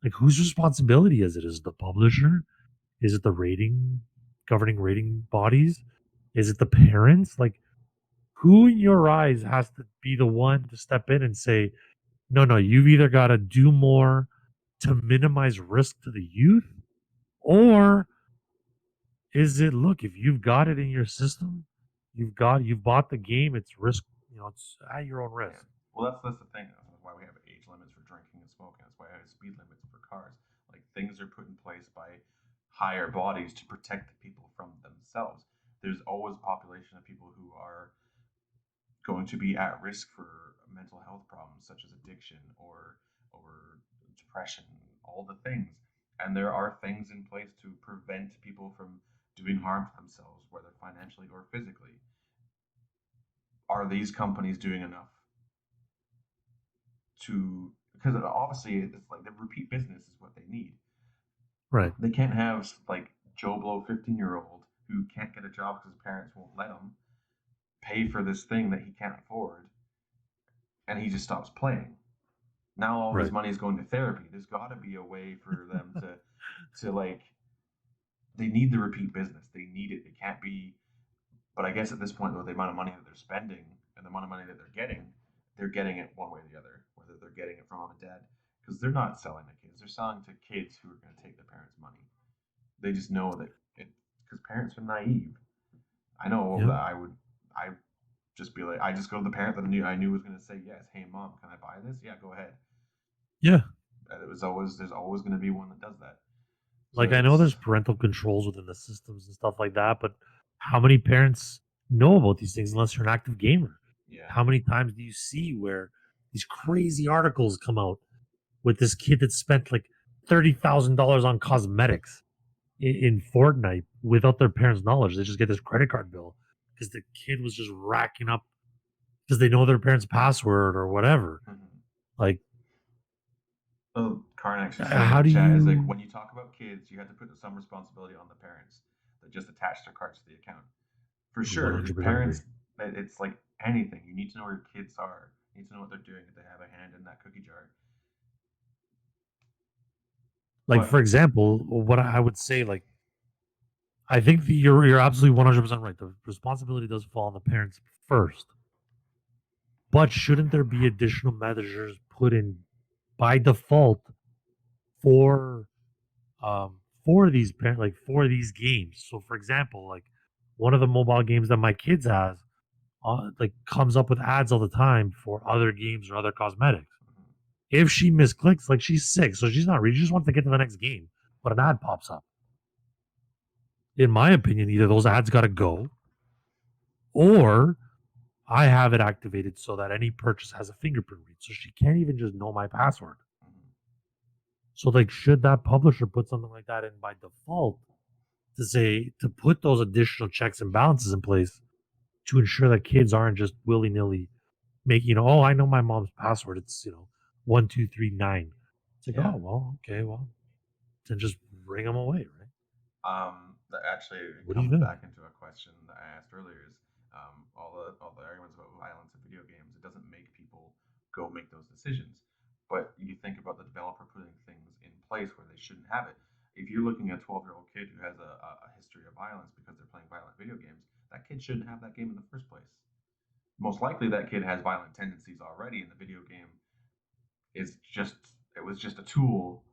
Speaker 2: like whose responsibility is it? Is it the publisher? Is it the governing rating bodies? Is it the parents? Like, who in your eyes has to be the one to step in and say, no, no, you've either got to do more to minimize risk to the youth, or is it, look, if you've got it in your system, you've bought the game, it's risk, it's at your own
Speaker 1: Yeah.
Speaker 2: risk.
Speaker 1: Well, that's the thing. That's why we have age limits for drinking and smoking. That's why we have speed limits for cars. Like things are put in place by higher bodies to protect the people from themselves. There's always a population of people who are going to be at risk for mental health problems such as addiction or depression, all the things. And there are things in place to prevent people from doing harm to themselves, whether financially or physically. Are these companies doing enough to because obviously it's like the repeat business is what they need.
Speaker 2: Right.
Speaker 1: They can't have like Joe Blow 15-year-old who can't get a job because his parents won't let him pay for this thing that he can't afford and he just stops playing. Now all of his
Speaker 2: Right.
Speaker 1: money is going to therapy. There's got to be a way for them to like they need the repeat business. They need it. It can't be. But I guess at this point, though, the amount of money that they're spending and the amount of money that they're getting it one way or the other. Whether they're getting it from mom and dad, because they're not selling to kids. They're selling to kids who are going to take their parents' money. They just know that it because parents are naive. I know
Speaker 2: Yep.
Speaker 1: that I just be like I just go to the parent that I knew was going to say yes. Hey mom, can I buy this? Yeah, go ahead.
Speaker 2: Yeah.
Speaker 1: And there's always going to be one that does that. So
Speaker 2: Like I know there's
Speaker 1: it's
Speaker 2: parental controls within the systems and stuff like that, but how many parents know about these things unless you're an active gamer?
Speaker 1: yeah.
Speaker 2: How many times do you see where these crazy articles come out with this kid that spent like $30,000 on cosmetics in Fortnite without their parents' knowledge? They just get this credit card bill because the kid was just racking up because they know their parents' password or whatever.
Speaker 1: Mhm.
Speaker 2: Like,
Speaker 1: Karn actually said in
Speaker 2: how
Speaker 1: the
Speaker 2: do
Speaker 1: chat is like
Speaker 2: you
Speaker 1: when you talk about kids, you have to put some responsibility on the parents that just attach their cards to the account. For sure,
Speaker 2: 100% agree?
Speaker 1: parents. It's like anything. You need to know where your kids are. You need to know what they're doing. If they have a hand in that cookie jar.
Speaker 2: Like,
Speaker 1: But
Speaker 2: for example, what I would say, like, I think you're absolutely 100% right. The responsibility does fall on the parents first, but shouldn't there be additional measures put in by default for these like for these games? So, for example, like one of the mobile games that my kids has, like comes up with ads all the time for other games or other cosmetics.
Speaker 1: mhm,
Speaker 2: If she misclicks, like she's sick, so she's not reading, she just wants to get to the next game, but an ad pops up. In my opinion, either those ads got to go, or I have it activated so that any purchase has a fingerprint read, so she can't even just know my password.
Speaker 1: mhm.
Speaker 2: So, like, should that publisher put something like that in by default to say to put those additional checks and balances in place to ensure that kids aren't just willy nilly making, oh, I know my mom's password. It's 1239. It's like,
Speaker 1: Yeah.
Speaker 2: oh well, okay, well, then just bring them away, right?
Speaker 1: That actually it
Speaker 2: What do you
Speaker 1: comes
Speaker 2: think?
Speaker 1: back into a question that I asked earlier: is all the arguments about violence in video games? It doesn't make people go make those decisions, but you think about the developer putting things in place where they shouldn't have it. If you're looking at a 12-year-old kid who has a history of violence because they're playing violent video games, that kid shouldn't have that game in the first place. Most likely, that kid has violent tendencies already, and the video game is just it was just a tool,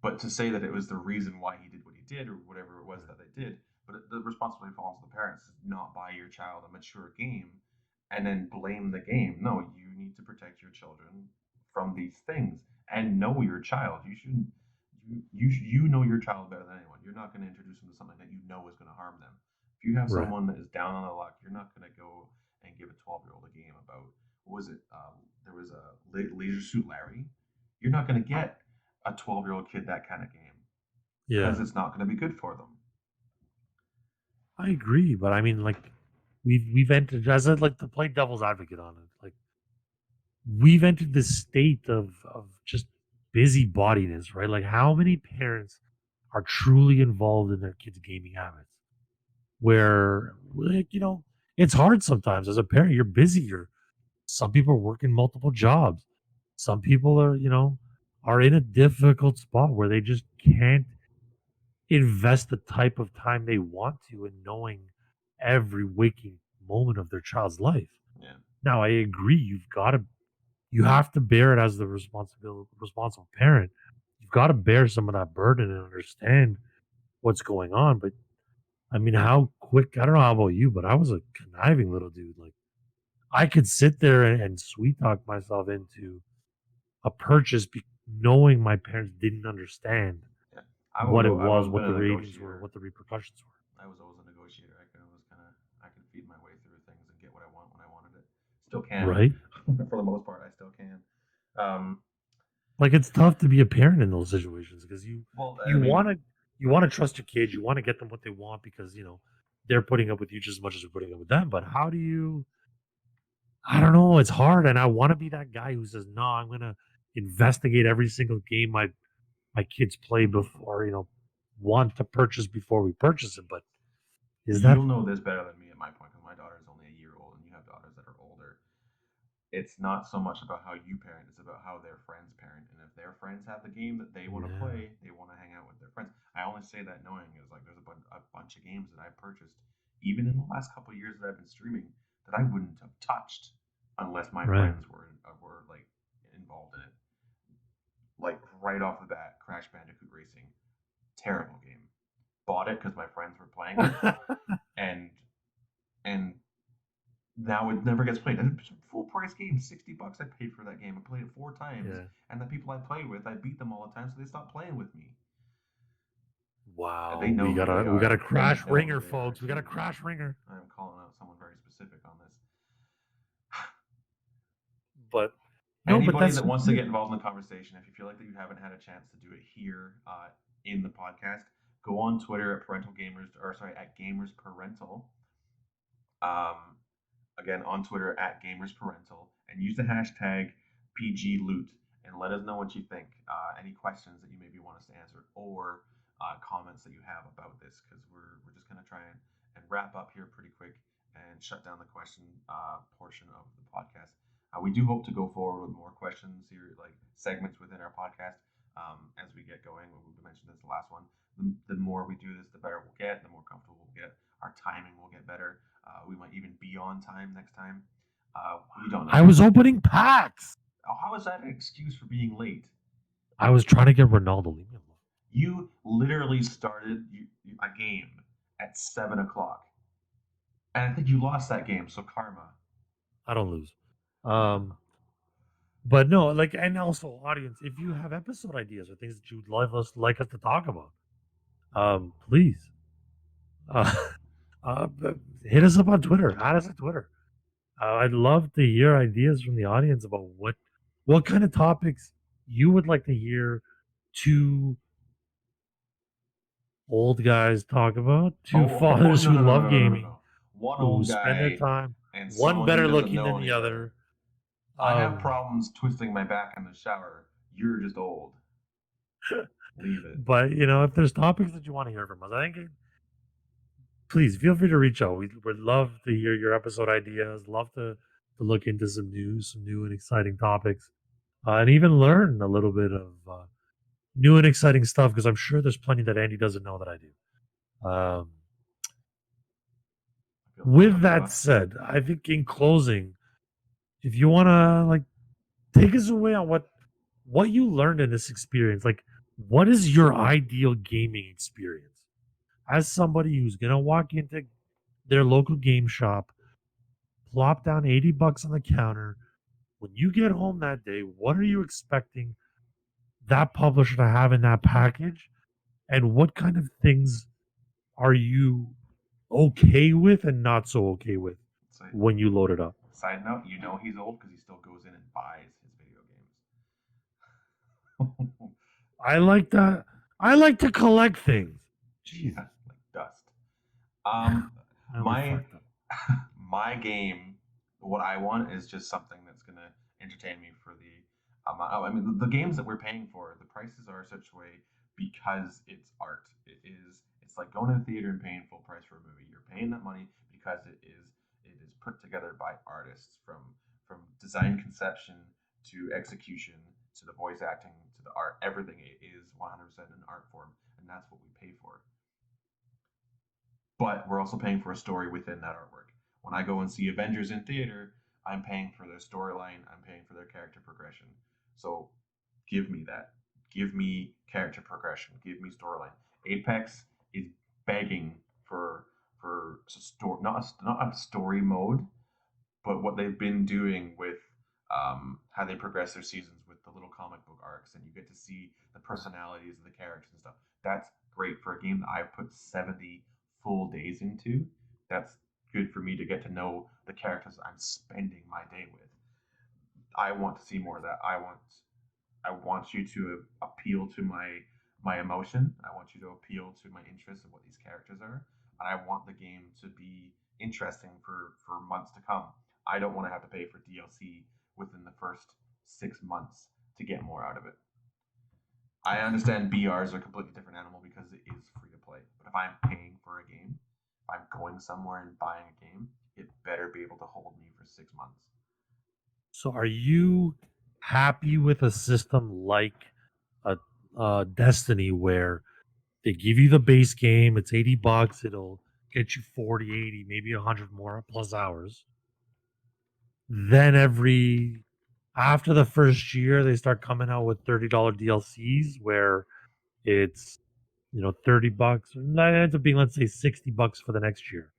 Speaker 1: but to say that it was the reason why he did what he did or whatever it was
Speaker 2: Right.
Speaker 1: that they did, but the responsibility falls on the parents. Not buy your child a mature game and then blame the game. No, you need to protect your children from these things and know your child. You shouldn't. You know your child better than anyone. You're not going to introduce them to something that you know is going to harm them. If you have
Speaker 2: Right.
Speaker 1: someone that is down on the luck, you're not going to go and give a 12-year-old a game about what was it? There was a Leisure Suit Larry. You're not going to get a 12-year-old kid that kind of game because
Speaker 2: Yeah,
Speaker 1: it's not going to be good for them.
Speaker 2: I agree, but I mean, like, we've entered as a, like to play devil's advocate on it. Like, we've entered this state of just busybodiness, right? Like, how many parents are truly involved in their kids' gaming habits? Where, like, it's hard sometimes as a parent. You're busy. Some people are working multiple jobs. Some people are in a difficult spot where they just can't invest the type of time they want to in knowing every waking moment of their child's life.
Speaker 1: Yeah,
Speaker 2: Now, I agree. You have to bear it as the responsible parent. You've got to bear some of that burden and understand what's going on. But I mean, how quick? I don't know how about you, but I was a conniving little dude. Like, I could sit there and sweet talk myself into a purchase, knowing my parents didn't understand
Speaker 1: yeah.
Speaker 2: what it
Speaker 1: I've
Speaker 2: was,
Speaker 1: always been
Speaker 2: what
Speaker 1: a
Speaker 2: the ratings were,
Speaker 1: negotiator.
Speaker 2: what the repercussions were.
Speaker 1: I was always a negotiator. I could always I could feed my way through things and get what I want when I wanted it. Still can,
Speaker 2: Right?
Speaker 1: for the most part. I still can. Um,
Speaker 2: Like, it's tough to be a parent in those situations because
Speaker 1: well, I
Speaker 2: you
Speaker 1: mean,
Speaker 2: want to you want to trust your kids, you want to get them what they want because they're putting up with you just as much as you're putting up with them. But how do you? I don't know. It's hard, and I want to be that guy who says, "No, I'm gonna investigate every single game my kids play before want to purchase before we purchase it." But is that
Speaker 1: you'll know this better than me at my point because my daughter is only a year old, and you have daughters that are older. It's not so much about how you parent; it's about how their friends parent. And if their friends have the game that they want to
Speaker 2: yeah,
Speaker 1: play, they want to hang out with their friends. I only say that knowing is like there's a bunch of games that I purchased, even in the last couple of years that I've been streaming, that I wouldn't have touched unless my
Speaker 2: right?
Speaker 1: friends were like involved in it. Like right off the bat, Crash Bandicoot Racing, terrible game. Bought it because my friends were playing it, and and now it never gets played. And it's a full price game, $60 I paid for that game. I played it 4 times,
Speaker 2: Yeah.
Speaker 1: and the people I play with, I beat them all the time, so they stopped playing with me.
Speaker 2: Wow,
Speaker 1: They know
Speaker 2: we
Speaker 1: who they
Speaker 2: gotta
Speaker 1: are.
Speaker 2: crash
Speaker 1: They know
Speaker 2: ringer,
Speaker 1: who they are.
Speaker 2: folks. We got a crash ringer.
Speaker 1: I'm calling out someone very specific on this.
Speaker 2: But no, but
Speaker 1: Anybody
Speaker 2: that's
Speaker 1: that wants to get involved in the conversation, if you feel like that you haven't had a chance to do it here in the podcast, go on Twitter at Parental Gamers, or sorry, at Gamers Parental. Um, again, on Twitter at Gamers Parental, and use the hashtag PG Loot and let us know what you think. Any questions that you maybe want us to answer, or comments that you have about this, because we're just gonna try and wrap up here pretty quick and shut down the question portion of the podcast. We do hope to go forward with more questions here, like segments within our podcast as we get going. We mentioned this the last one. The more we do this, the better we'll get. The more comfortable we'll get. Our timing will get better. We might even be on time next time. We don't know.
Speaker 2: I was opening packs.
Speaker 1: How is that an excuse for being late?
Speaker 2: I was trying to get Ronaldo. Leave me alone.
Speaker 1: You literally started a game at 7 o'clock, and I think you lost that game. So karma.
Speaker 2: I don't lose. But no, like, and also, audience, if you have episode ideas or things that you'd like us to talk about, please, uh, hit us up on Twitter. Add us on Twitter. I'd love to hear ideas from the audience about what kind of topics you would like to hear two old guys talk about, two fathers who love gaming,
Speaker 1: One
Speaker 2: who
Speaker 1: old
Speaker 2: spend their
Speaker 1: guy
Speaker 2: time,
Speaker 1: and
Speaker 2: one
Speaker 1: someone
Speaker 2: better
Speaker 1: who doesn't
Speaker 2: looking
Speaker 1: know
Speaker 2: than
Speaker 1: any
Speaker 2: the
Speaker 1: better.
Speaker 2: other.
Speaker 1: I have problems twisting my back in the shower. You're just old. Leave it.
Speaker 2: But if there's topics that you want to hear from us, I think please feel free to reach out. We'd love to hear your episode ideas. Love to look into some new and exciting topics, and even learn a little bit of new and exciting stuff, because I'm sure there's plenty that Andy doesn't know that I do. With that said, I think in closing, if you want to take us away on what you learned in this experience, what is your ideal gaming experience? As somebody who's gonna walk into their local game shop, plop down $80 on the counter, when you get home that day, what are you expecting that publisher to have in that package? And what kind of things are you okay with and not so okay with when you load it up?
Speaker 1: Side note, he's old because he still goes in and buys his video games.
Speaker 2: I like that. I like to collect things.
Speaker 1: Jeez, like dust. My game, what I want is just something that's gonna entertain me for the amount. I mean, the games that we're paying for, the prices are such a way because it's art. It's like going to the theater and paying full price for a movie. You're paying that money because it is put together by artists from design conception to execution to the voice acting to the art. Everything is 100% an art form, and that's what we pay for. But we're also paying for a story within that artwork. When I go and see Avengers in theater, I'm paying for their storyline, I'm paying for their character progression. So give me that. Give me character progression. Give me storyline. Apex is begging for not a story mode, but what they've been doing with how they progress their seasons with the little comic book arcs, and you get to see the personalities of the characters and stuff. That's great for a game that I've put 70 full days into. That's good for me to get to know the characters I'm spending my day with. I want to see more of that. I want you to appeal to my emotion. I want you to appeal to my interest in what these characters are, and I want the game to be interesting for months to come. I don't want to have to pay for DLC within the first 6 months to get more out of it. I understand BRs are a completely different animal because it is free to play. But if I'm paying for a game, if I'm going somewhere and buying a game, it better be able to hold me for 6 months.
Speaker 2: So, are you happy with a system like Destiny, where they give you the base game, it's $80, it'll get you 40, 80, maybe 100 more plus hours. Then after the first year, they start coming out with $30 DLCs where it's $30, and that ends up being, let's say, $60 for the next year,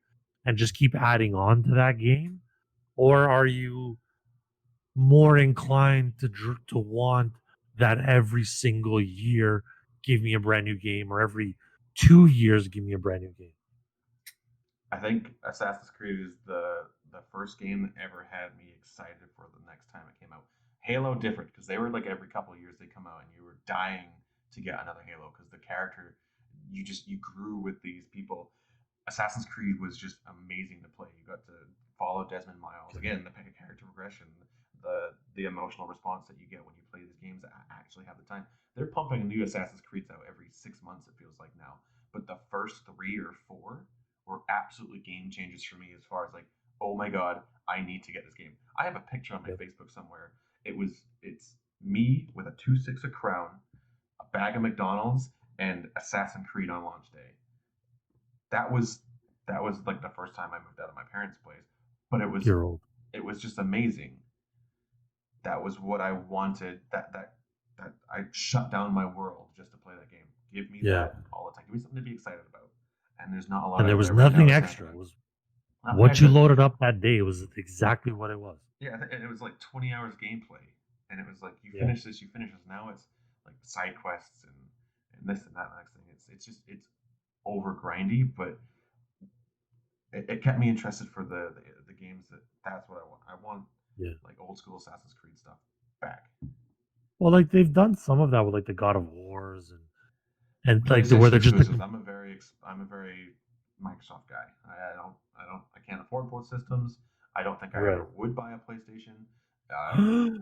Speaker 2: and just keep adding on to that game? Or are you more inclined to want that every single year give me a brand new game, or every 2 years, give me a brand new game.
Speaker 1: I think Assassin's Creed is the first game that ever had me excited for the next time it came out. Halo different because they were like every couple of years they come out and you were dying to get another Halo because the character you grew with these people. Assassin's Creed was just amazing to play. You got to follow Desmond Miles again, the character progression, the emotional response that you get when you play these games that actually have the time. They're pumping new Assassin's Creeds out every 6 months. It feels like now, but the first 3 or 4 were absolutely game changers for me as far as like, oh my god, I need to get this game. I have a picture on my
Speaker 2: Yeah.
Speaker 1: Facebook somewhere. It's me with a 2.6 a crown, a bag of McDonald's, and Assassin's Creed on launch day. That was that was like the first time I moved out of my parents' place, but
Speaker 2: You're old.
Speaker 1: it was just amazing. That was what I wanted. That I shut down my world just to play that game. Give me
Speaker 2: Yeah.
Speaker 1: that all the time. Give me something to be excited about. And there's not a lot
Speaker 2: And there
Speaker 1: out
Speaker 2: was
Speaker 1: there right now
Speaker 2: nothing
Speaker 1: that's
Speaker 2: extra. It
Speaker 1: happening.
Speaker 2: was
Speaker 1: Nothing
Speaker 2: what you
Speaker 1: extra.
Speaker 2: loaded up that day was exactly what it was.
Speaker 1: Yeah, and it was like 20 hours gameplay, and it was like you
Speaker 2: Yeah.
Speaker 1: finish this, you finish this. Now it's like side quests and this and that and next thing. It's over grindy, but it kept me interested for the games that's what I want. I want
Speaker 2: Yeah.
Speaker 1: like old school Assassin's Creed stuff back.
Speaker 2: Well, like they've done some of that with like the God of Wars and like where
Speaker 1: PlayStation
Speaker 2: they're just
Speaker 1: exclusives.
Speaker 2: like,
Speaker 1: I'm a very Microsoft guy. I can't afford both systems. I don't think I
Speaker 2: right.
Speaker 1: ever would buy a PlayStation.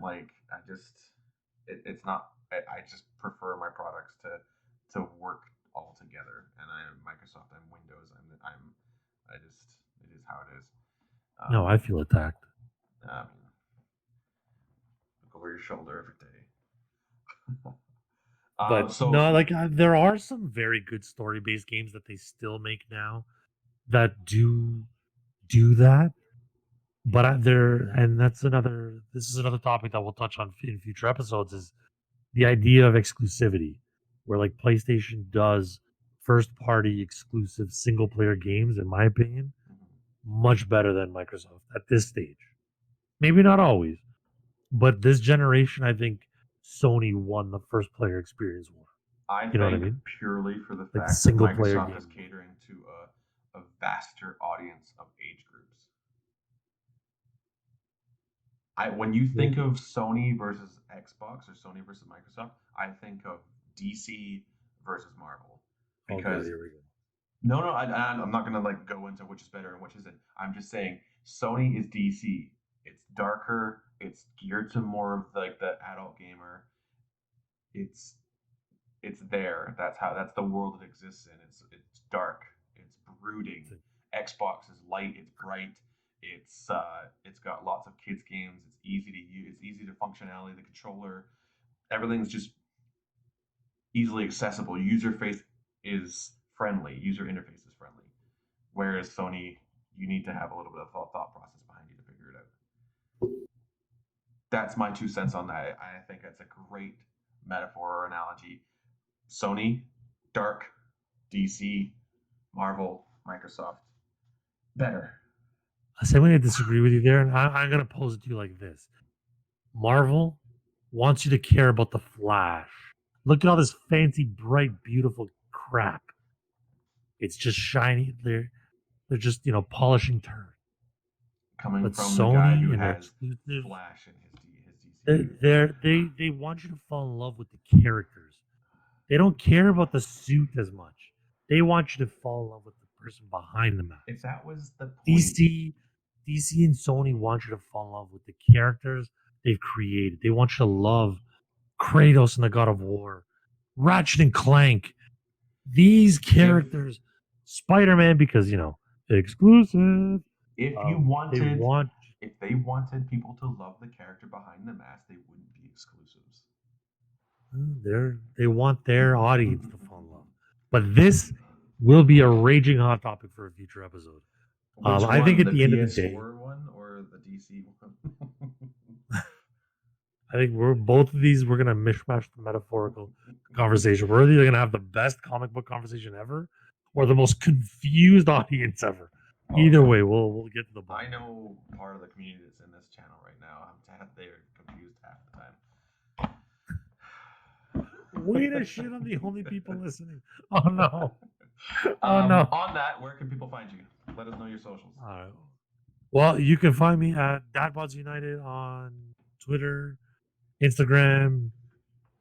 Speaker 1: Like I just it's not. I just prefer my products to work all together. And I'm Microsoft. I'm Windows. I just it is how it is.
Speaker 2: No, I feel attacked.
Speaker 1: I mean, look over your shoulder every day.
Speaker 2: But
Speaker 1: So
Speaker 2: no, like there are some very good story based games that they still make now that do that. But there, and that's another. This is another topic that we'll touch on in future episodes. Is the idea of exclusivity, where like PlayStation does first party exclusive single player games, in my opinion, much better than Microsoft at this stage. Maybe not always, but this generation, I think Sony won the first player experience war.
Speaker 1: I
Speaker 2: You know what I
Speaker 1: think
Speaker 2: mean?
Speaker 1: purely for the
Speaker 2: Like the
Speaker 1: fact that
Speaker 2: single player
Speaker 1: Microsoft is
Speaker 2: game.
Speaker 1: catering to a vaster audience of age groups. When you
Speaker 2: Yeah.
Speaker 1: think of Sony versus Xbox or Sony versus Microsoft, I think of DC versus Marvel
Speaker 2: Oh god,
Speaker 1: because
Speaker 2: here we go.
Speaker 1: no, I'm not gonna like go into which is better and which isn't. I'm just saying Sony is DC. It's darker. It's geared to more of like the adult gamer. It's it's there. That's the world it exists in. It's dark. It's brooding. Xbox is light. It's bright. It's got lots of kids games. It's easy to use. It's easy to functionality. The controller, everything's just easily accessible. User face is friendly. User interface is friendly. Whereas Sony, you need to have a little bit of thought process behind you to figure it out. That's my 2 cents on that. I think that's a great metaphor or analogy. Sony, dark, DC, Marvel, Microsoft, better.
Speaker 2: Same way I disagree with you there, and I'm gonna pose it to you like this: Marvel wants you to care about the Flash. Look at all this fancy, bright, beautiful crap. It's just shiny. They're just polishing turd.
Speaker 1: Coming
Speaker 2: But
Speaker 1: from the guy who
Speaker 2: Sony and their
Speaker 1: has
Speaker 2: exclusives,
Speaker 1: Flash in his DC games.
Speaker 2: they want you to fall in love with the characters. They don't care about the suit as much. They want you to fall in love with the person behind the mask.
Speaker 1: If that was the point,
Speaker 2: DC and Sony want you to fall in love with the characters they've created. They want you to love Kratos in the God of War, Ratchet and Clank. These characters, Spider-Man, because exclusive.
Speaker 1: if you
Speaker 2: They
Speaker 1: wanted,
Speaker 2: want
Speaker 1: if they wanted people to love the character behind the mask, they wouldn't be exclusives.
Speaker 2: they want their audience to fall in love. But this will be a raging hot topic for a future episode.
Speaker 1: Which
Speaker 2: I
Speaker 1: one,
Speaker 2: think at
Speaker 1: the
Speaker 2: the end of the day,
Speaker 1: PS4 one or the DC one?
Speaker 2: I think both of these we're gonna mishmash the metaphorical conversation. We're either gonna have the best comic book conversation ever, or the most confused audience ever. Either way, we'll get to the bottom.
Speaker 1: I know part of the community that's in this channel right now. They're confused half the time.
Speaker 2: Way to shit on the only people listening. Oh no. Oh no.
Speaker 1: On that, where can people find you? Let us know your socials.
Speaker 2: All right. Well, you can find me at Dadbods United on Twitter, Instagram.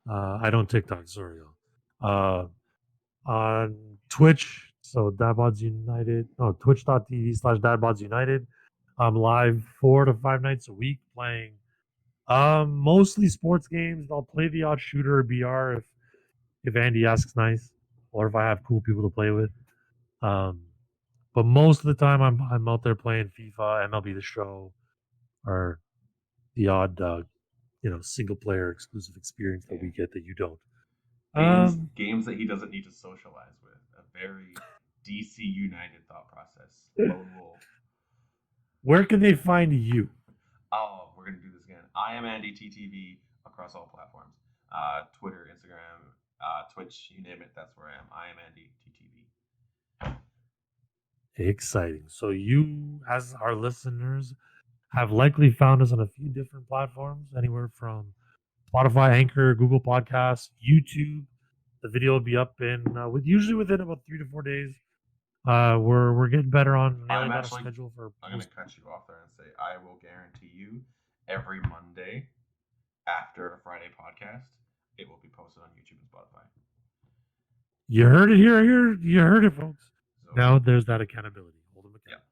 Speaker 2: I don't TikTok, sorry, y'all. On Twitch, so Dadbods United. No, twitch.tv/Dadbods United. I'm live 4 to 5 nights a week playing mostly sports games. I'll play the odd shooter or BR if Andy asks nice, or if I have cool people to play with. But most of the time I'm out there playing FIFA, MLB The Show, or the odd single player exclusive experience that we get that you don't.
Speaker 1: Games that he doesn't need to socialize with. A very DC United thought process. Lone wolf.
Speaker 2: Where can they find you?
Speaker 1: Oh, we're gonna do this again. I am Andy TTV across all platforms. Twitter, Instagram, Twitch, you name it, that's where I am. I am Andy TTV.
Speaker 2: Exciting. So you, as our listeners, have likely found us on a few different platforms, anywhere from Spotify, Anchor, Google Podcasts, YouTube. The video will be up usually within about 3 to 4 days. We're getting better on nailing down a schedule for.
Speaker 1: I'm gonna cut you off there and say I will guarantee you every Monday after a Friday podcast, it will be posted on YouTube and Spotify.
Speaker 2: You heard it here. You heard it, folks. So, now there's that accountability. Hold them accountable.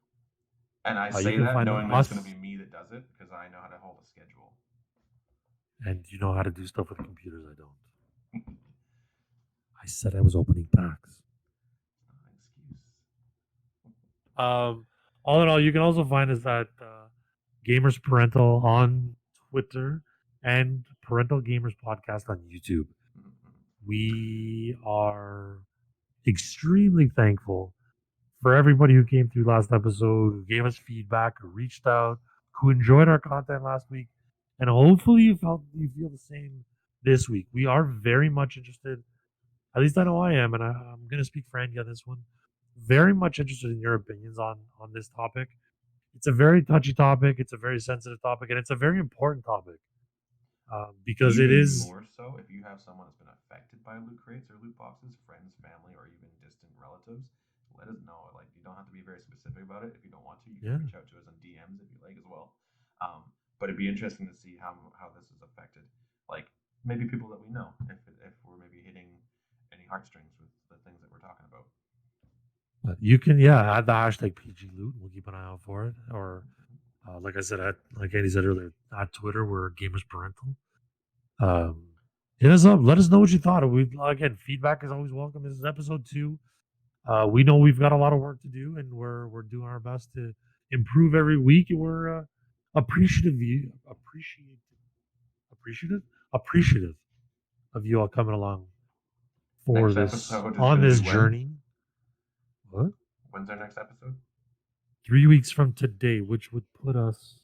Speaker 1: Yeah. And I say that knowing that it's going to be me that does it because I know how to hold a schedule.
Speaker 2: And you know how to do stuff with computers. I don't. I said I was opening packs.
Speaker 1: Excuse.
Speaker 2: All in all, you can also find us at Gamers Parental on Twitter and Parental Gamers Podcast on YouTube. We are extremely thankful for everybody who came through last episode, who gave us feedback, who reached out, who enjoyed our content last week, and hopefully you feel the same this week. We are very much interested, at least I know I am, and I'm going to speak for Andy on this one, very much interested in your opinions on this topic. It's a very touchy topic, it's a very sensitive topic, and it's a very important topic. Because
Speaker 1: even
Speaker 2: it is
Speaker 1: more so if you have someone that's been affected by loot crates or loot boxes, friends, family, or even distant relatives. Let us know. Like, you don't have to be very specific about it. If you don't want to, you can reach out to us on DMs if you like as well. But it'd be interesting to see how this is affected. Like, maybe people that we know, if we're maybe hitting any heartstrings with the things that we're talking about.
Speaker 2: You can add the hashtag PG Loot. We'll keep an eye out for it. Or like I said, like Andy said earlier, at Twitter, we're Gamers Parental. Hit us up. Let us know what you thought. Again, feedback is always welcome. This is episode 2. We know we've got a lot of work to do, and we're doing our best to improve every week. And we're appreciative of you all coming along for this on this journey. What?
Speaker 1: When's our next episode?
Speaker 2: 3 weeks from today, which would put us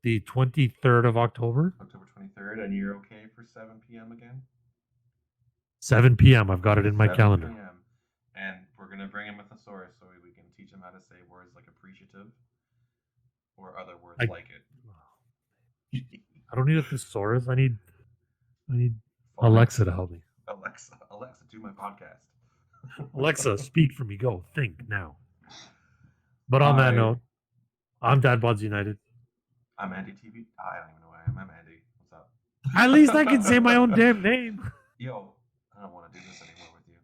Speaker 2: the 23rd of October.
Speaker 1: October 23rd, and you're okay for 7 p.m. again?
Speaker 2: 7 p.m. I've got it in my calendar.
Speaker 1: 7 p.m. And we're going to bring in a thesaurus so we can teach them how to say words like appreciative or other words like it.
Speaker 2: I don't need a thesaurus. I need Alexa to help me.
Speaker 1: Alexa, do my podcast.
Speaker 2: Alexa, speak for me. Go. Think now. But on that note, I'm Dadbods United.
Speaker 1: I'm Andy TV. I don't even know who I am. I'm Andy. What's up?
Speaker 2: At least I can say my own damn name.
Speaker 1: Yo, I don't want to do this anymore with you.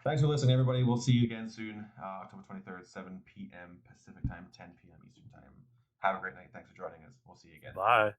Speaker 1: Thanks for listening, everybody. We'll see you again soon. October 23rd, 7 p.m. Pacific time, 10 p.m. Eastern time. Have a great night. Thanks for joining us. We'll see you again.
Speaker 2: Bye.